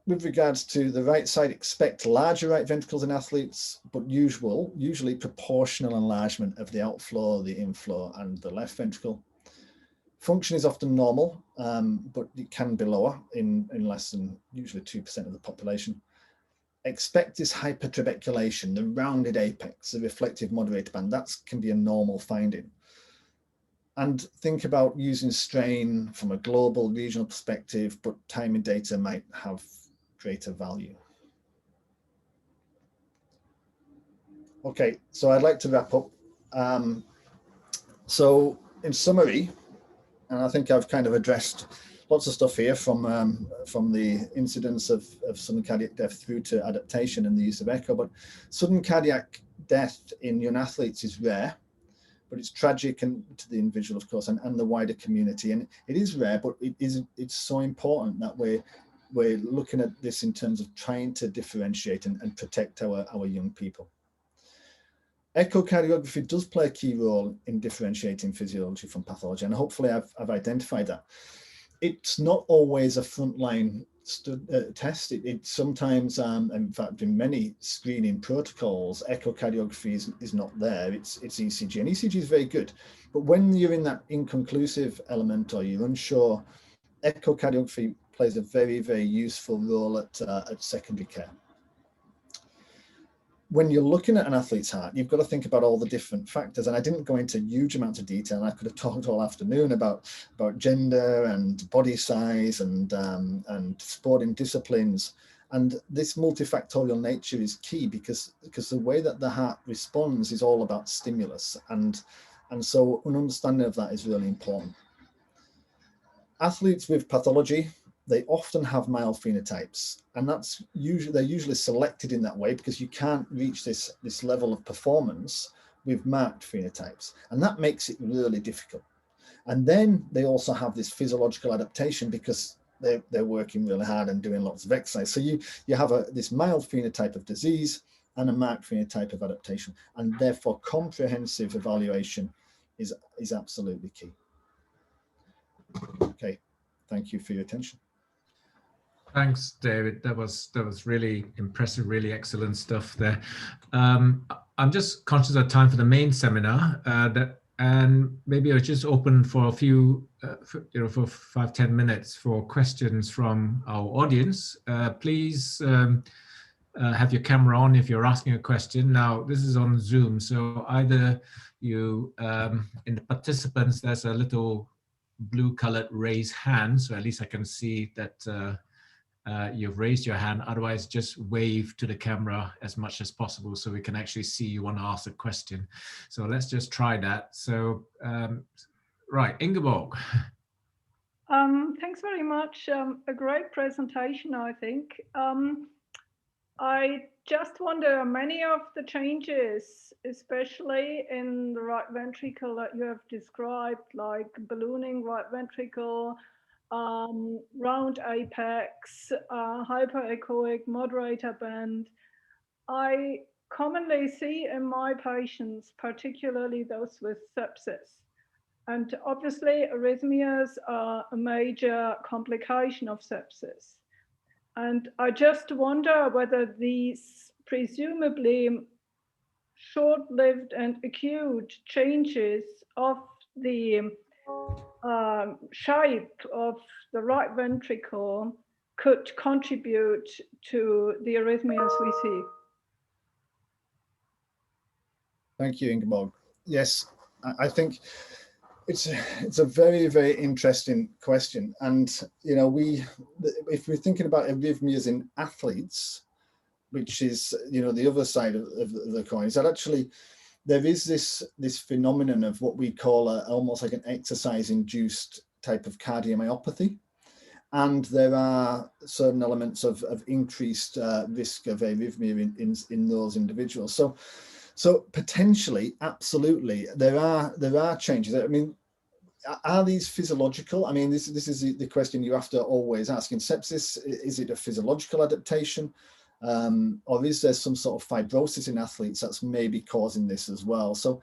with regards to the right side, expect larger right ventricles in athletes, but usually proportional enlargement of the outflow, the inflow, and the left ventricle. Function is often normal, but it can be lower in less than usually 2% of the population. Expect this hypertrabeculation, the rounded apex, the reflective moderator band. That can be a normal finding. And think about using strain from a global, regional perspective, but timing data might have greater value. Okay, so I'd like to wrap up. So in summary, and I think I've kind of addressed lots of stuff here from the incidence of sudden cardiac death through to adaptation and the use of echo, but sudden cardiac death in young athletes is rare. But it's tragic to the individual, of course, and the wider community. And it is rare, but it's so important that we're looking at this in terms of trying to differentiate and protect our young people. Echocardiography does play a key role in differentiating physiology from pathology, and hopefully I've identified that. It's not always a frontline test. It sometimes, in fact, in many screening protocols, echocardiography is not there. It's ECG, and ECG is very good. But when you're in that inconclusive element or you're unsure, echocardiography plays a very, very useful role at secondary care. When you're looking at an athlete's heart, you've got to think about all the different factors. And I didn't go into huge amounts of detail. And I could have talked all afternoon about gender and body size and sporting disciplines. And this multifactorial nature is key because the way that the heart responds is all about stimulus. And so an understanding of that is really important. Athletes with pathology, they often have mild phenotypes, and they're usually selected in that way because you can't reach this level of performance with marked phenotypes, and that makes it really difficult. And then they also have this physiological adaptation because they're working really hard and doing lots of exercise. So you have this mild phenotype of disease and a marked phenotype of adaptation, and therefore comprehensive evaluation is absolutely key. Okay, thank you for your attention. Thanks, David. That was really impressive, really excellent stuff there. I'm just conscious of time for the main seminar. That And maybe I'll just open for a few, for 5-10 minutes for questions from our audience. Please have your camera on if you're asking a question. Now, this is on Zoom, so either you, in the participants, there's a little blue colored raise hand, so at least I can see that you've raised your hand. Otherwise, just wave to the camera as much as possible so we can actually see you want to ask a question. So let's just try that. So, right, Ingeborg. Thanks very much. A great presentation, I think. I just wonder, many of the changes, especially in the right ventricle that you have described, like ballooning right ventricle, round apex, hyperechoic, moderator band, I commonly see in my patients, particularly those with sepsis. And obviously, arrhythmias are a major complication of sepsis. And I just wonder whether these presumably short-lived and acute changes of the shape of the right ventricle could contribute to the arrhythmias we see. Thank you, Ingeborg. Yes, I think it's a very, very interesting question. And, you know, if we're thinking about arrhythmias in athletes, which is, you know, the other side of the coin, is that actually there is this phenomenon of what we call almost like an exercise-induced type of cardiomyopathy. And there are certain elements of increased risk of arrhythmia in those individuals. So potentially, absolutely, there are changes. I mean, are these physiological? I mean, this is the question you have to always ask. In sepsis, is it a physiological adaptation? Or is there some sort of fibrosis in athletes that's maybe causing this as well? So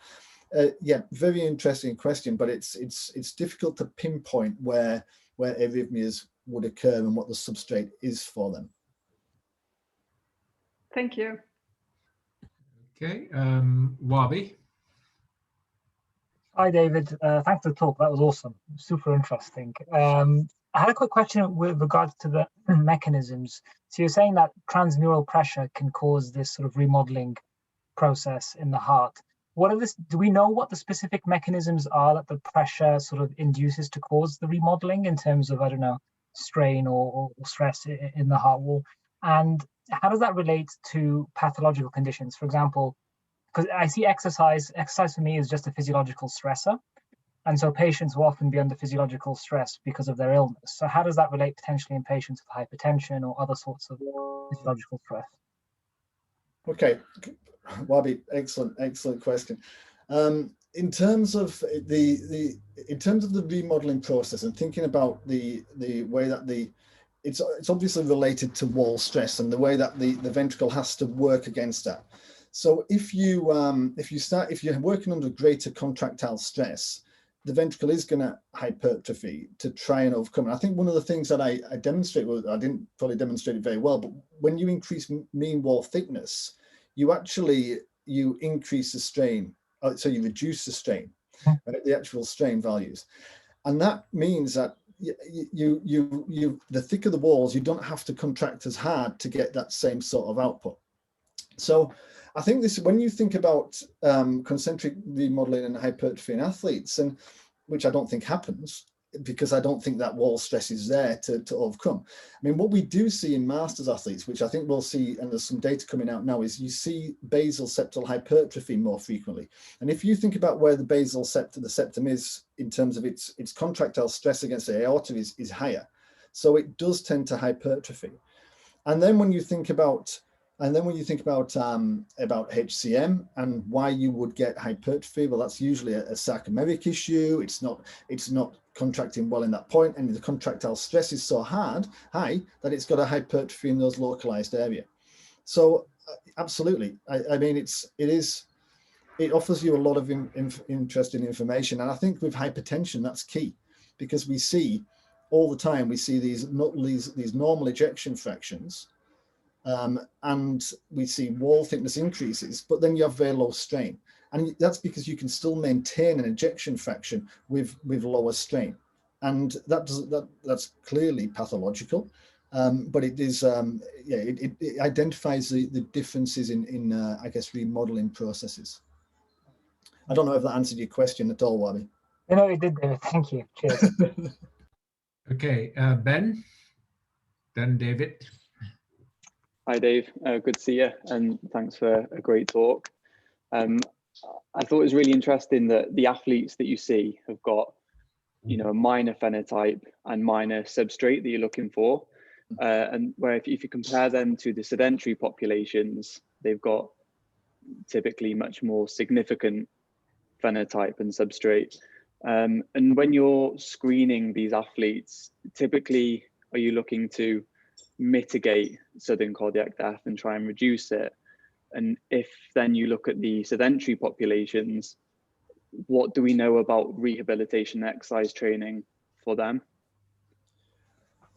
yeah, very interesting question, but it's difficult to pinpoint where arrhythmias would occur and what the substrate is for them. Thank you. Okay, Wabi. Hi, David. Thanks for the talk. That was awesome. Super interesting. I had a quick question with regards to the mechanisms. So you're saying that transmural pressure can cause this sort of remodeling process in the heart. Do we know what the specific mechanisms are that the pressure sort of induces to cause the remodeling in terms of, I don't know, strain or stress in the heart wall? And how does that relate to pathological conditions? For example, because I see exercise for me is just a physiological stressor. And so patients will often be under physiological stress because of their illness. So how does that relate potentially in patients with hypertension or other sorts of physiological stress? Okay, Wabi, excellent question. In terms of the remodeling process and thinking about the way that it's obviously related to wall stress and the way that the ventricle has to work against that. So if you're working under greater contractile stress, the ventricle is going to hypertrophy to try and overcome it. I think one of the things that I demonstrate, well, I didn't probably demonstrate it very well, but when you increase mean wall thickness, you increase the strain, so you reduce the strain, right, the actual strain values, and that means that the thicker the walls, you don't have to contract as hard to get that same sort of output. So I think when you think about concentric remodeling and hypertrophy in athletes, and which I don't think happens because I don't think that wall stress is there to overcome. I mean, what we do see in masters athletes, which I think we'll see, and there's some data coming out now, is you see basal septal hypertrophy more frequently. And if you think about where the basal septum, the septum is in terms of its contractile stress against the aorta is higher. So it does tend to hypertrophy. And then when you think about HCM and why you would get hypertrophy, well, that's usually a sarcomeric issue. It's not contracting well in that point, and the contractile stress is so high that it's got a hypertrophy in those localized area. So absolutely, I mean, it offers you a lot of interesting information, and I think with hypertension that's key, because we see all the time these normal ejection fractions. And we see wall thickness increases, but then you have very low strain. And that's because you can still maintain an ejection fraction with lower strain. And that's clearly pathological. But it is, it identifies the differences in I guess, remodeling processes. I don't know if that answered your question at all, Wabi. No, it did, David. Thank you. Cheers. Okay, Ben, then David. Hi, Dave. Good to see you, and thanks for a great talk. I thought it was really interesting that the athletes that you see have got, you know, a minor phenotype and minor substrate that you're looking for. And where if you compare them to the sedentary populations, they've got typically much more significant phenotype and substrate. And when you're screening these athletes, typically, are you looking to mitigate sudden cardiac death and try and reduce it? And if then you look at the sedentary populations, what do we know about rehabilitation exercise training for them?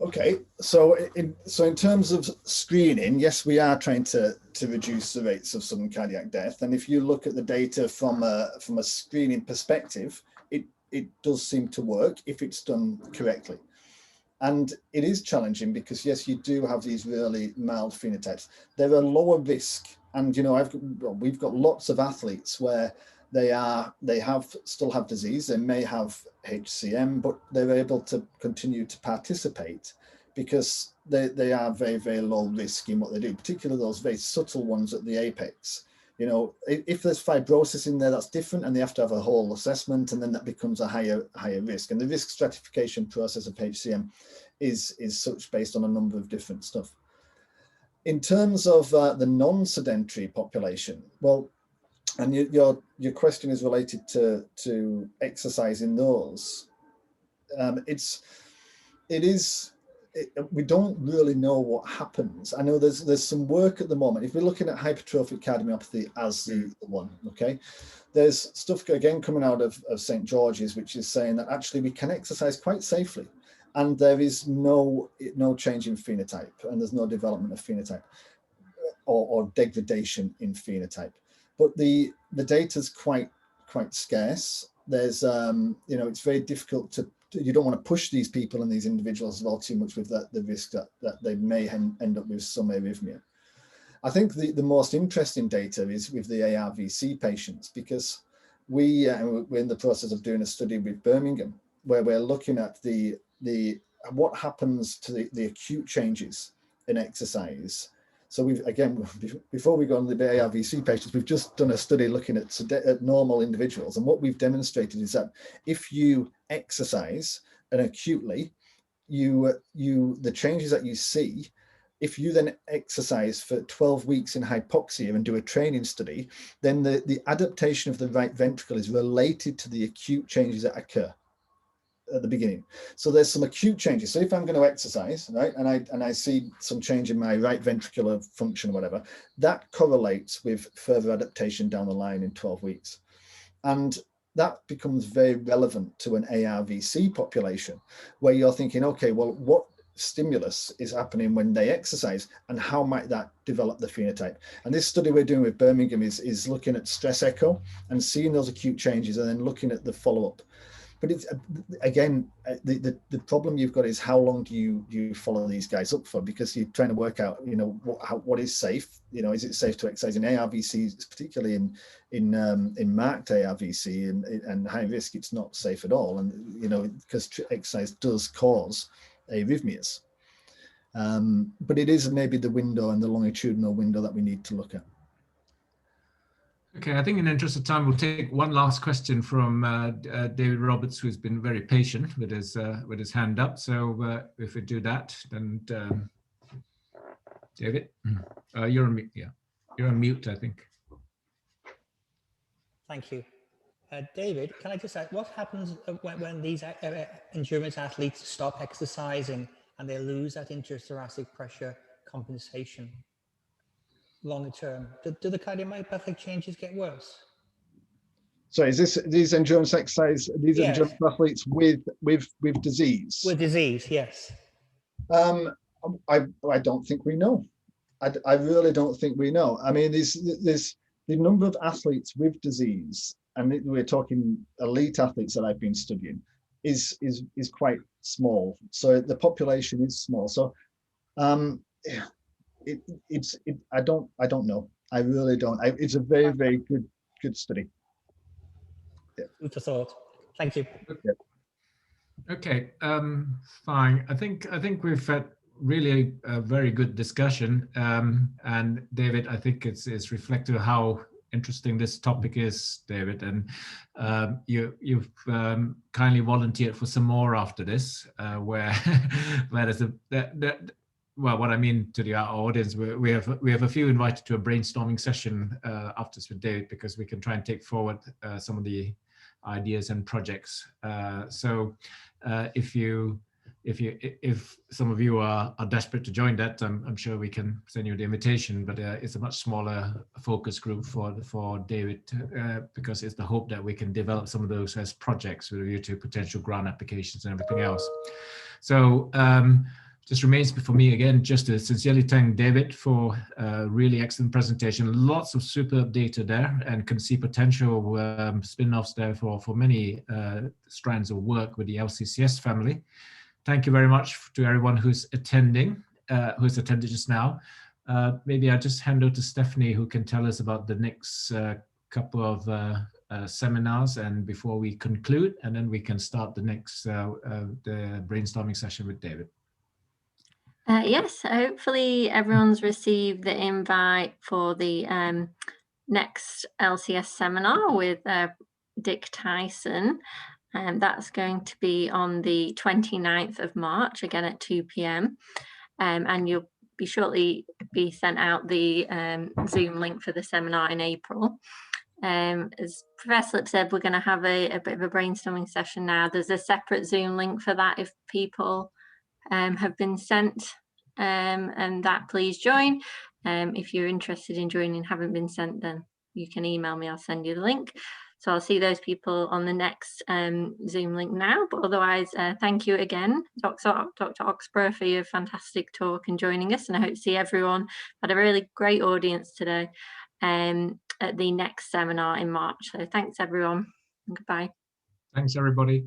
Okay, so in terms of screening, yes, we are trying to reduce the rates of sudden cardiac death. And if you look at the data from a screening perspective, it does seem to work if it's done correctly. And it is challenging because, yes, you do have these really mild phenotypes. They're a lower risk. And, you know, we've got lots of athletes where they still have disease. They may have HCM, but they're able to continue to participate because they are very, very low risk in what they do, particularly those very subtle ones at the apex. You know, if there's fibrosis in there, that's different, and they have to have a whole assessment, and then that becomes a higher risk. And the risk stratification process of HCM is such based on a number of different stuff. In terms of the non-sedentary population, well, and your question is related to exercise in those. We don't really know what happens. I know there's some work at the moment. If we're looking at hypertrophic cardiomyopathy as the one, okay, there's stuff again coming out of St. George's, which is saying that actually we can exercise quite safely, and there is no change in phenotype, and there's no development of phenotype or degradation in phenotype. But the data's quite scarce. There's you know, it's very difficult you don't want to push these people and these individuals as well too much with the risk that they may end up with some arrhythmia. I think the most interesting data is with the ARVC patients, because we're in the process of doing a study with Birmingham where we're looking at what happens to the acute changes in exercise. So before we go on the ARVC patients, we've just done a study looking at normal individuals. And what we've demonstrated is that if you exercise and acutely, the changes that you see, if you then exercise for 12 weeks in hypoxia and do a training study, then the adaptation of the right ventricle is related to the acute changes that occur at the beginning. So there's some acute changes. So if I'm going to exercise, right, and I see some change in my right ventricular function or whatever, that correlates with further adaptation down the line in 12 weeks. And that becomes very relevant to an ARVC population where you're thinking, okay, well, what stimulus is happening when they exercise and how might that develop the phenotype? And this study we're doing with Birmingham is looking at stress echo and seeing those acute changes and then looking at the follow-up. But it's again, the problem you've got is how long do you follow these guys up for? Because you're trying to work out, you know, what is safe. You know, is it safe to exercise in ARVC, particularly in marked ARVC and high risk? It's not safe at all, and you know, because exercise does cause arrhythmias. But it is maybe the window and the longitudinal window that we need to look at. Okay, I think in the interest of time, we'll take one last question from David Roberts, who's been very patient with his hand up. So if we do that, then David, you're on mute. Yeah, you're on mute, I think. Thank you. David, can I just ask, what happens when these endurance athletes stop exercising and they lose that interthoracic pressure compensation? Longer term, do the cardiomyopathic changes get worse? So is these endurance exercise, these Yes. endurance athletes with disease? With disease, yes. I don't think we know. I really don't think we know. I mean, there's the number of athletes with disease, and we're talking elite athletes that I've been studying, is quite small. So the population is small. So I don't know. I really don't. It's a very, very good study. Yeah. Food for thought. Thank you. Okay, fine. I think we've had really a very good discussion. And David, I think it's reflective of how interesting this topic is, David. And you've kindly volunteered for some more after this, where there's well, what I mean to our audience, we have a few invited to a brainstorming session after this with David, because we can try and take forward some of the ideas and projects. So if some of you are desperate to join that, I'm sure we can send you the invitation, but it's a much smaller focus group for David, because it's the hope that we can develop some of those as projects with a view to potential grant applications and everything else. So just remains for me again just to sincerely thank David for a really excellent presentation. Lots of superb data there, and can see potential spin-offs there for many strands of work with the LCCS family. Thank you very much to everyone who's attending, who's attended just now. Maybe I'll just hand over to Stephanie, who can tell us about the next couple of seminars, and before we conclude, and then we can start the next the brainstorming session with David. Yes, hopefully everyone's received the invite for the next LCS seminar with Dick Tyson. And that's going to be on the 29th of March, again at 2 p.m. And you'll be shortly be sent out the Zoom link for the seminar in April. As Professor Lip said, we're going to have a bit of a brainstorming session now. There's a separate Zoom link for that if people have been sent, and that please join. If you're interested in joining and haven't been sent, then you can email me, I'll send you the link. So I'll see those people on the next Zoom link now. But otherwise, thank you again, Dr. Oxborough, for your fantastic talk and joining us. And I hope to see everyone. Had a really great audience today at the next seminar in March. So thanks, everyone. Goodbye. Thanks, everybody.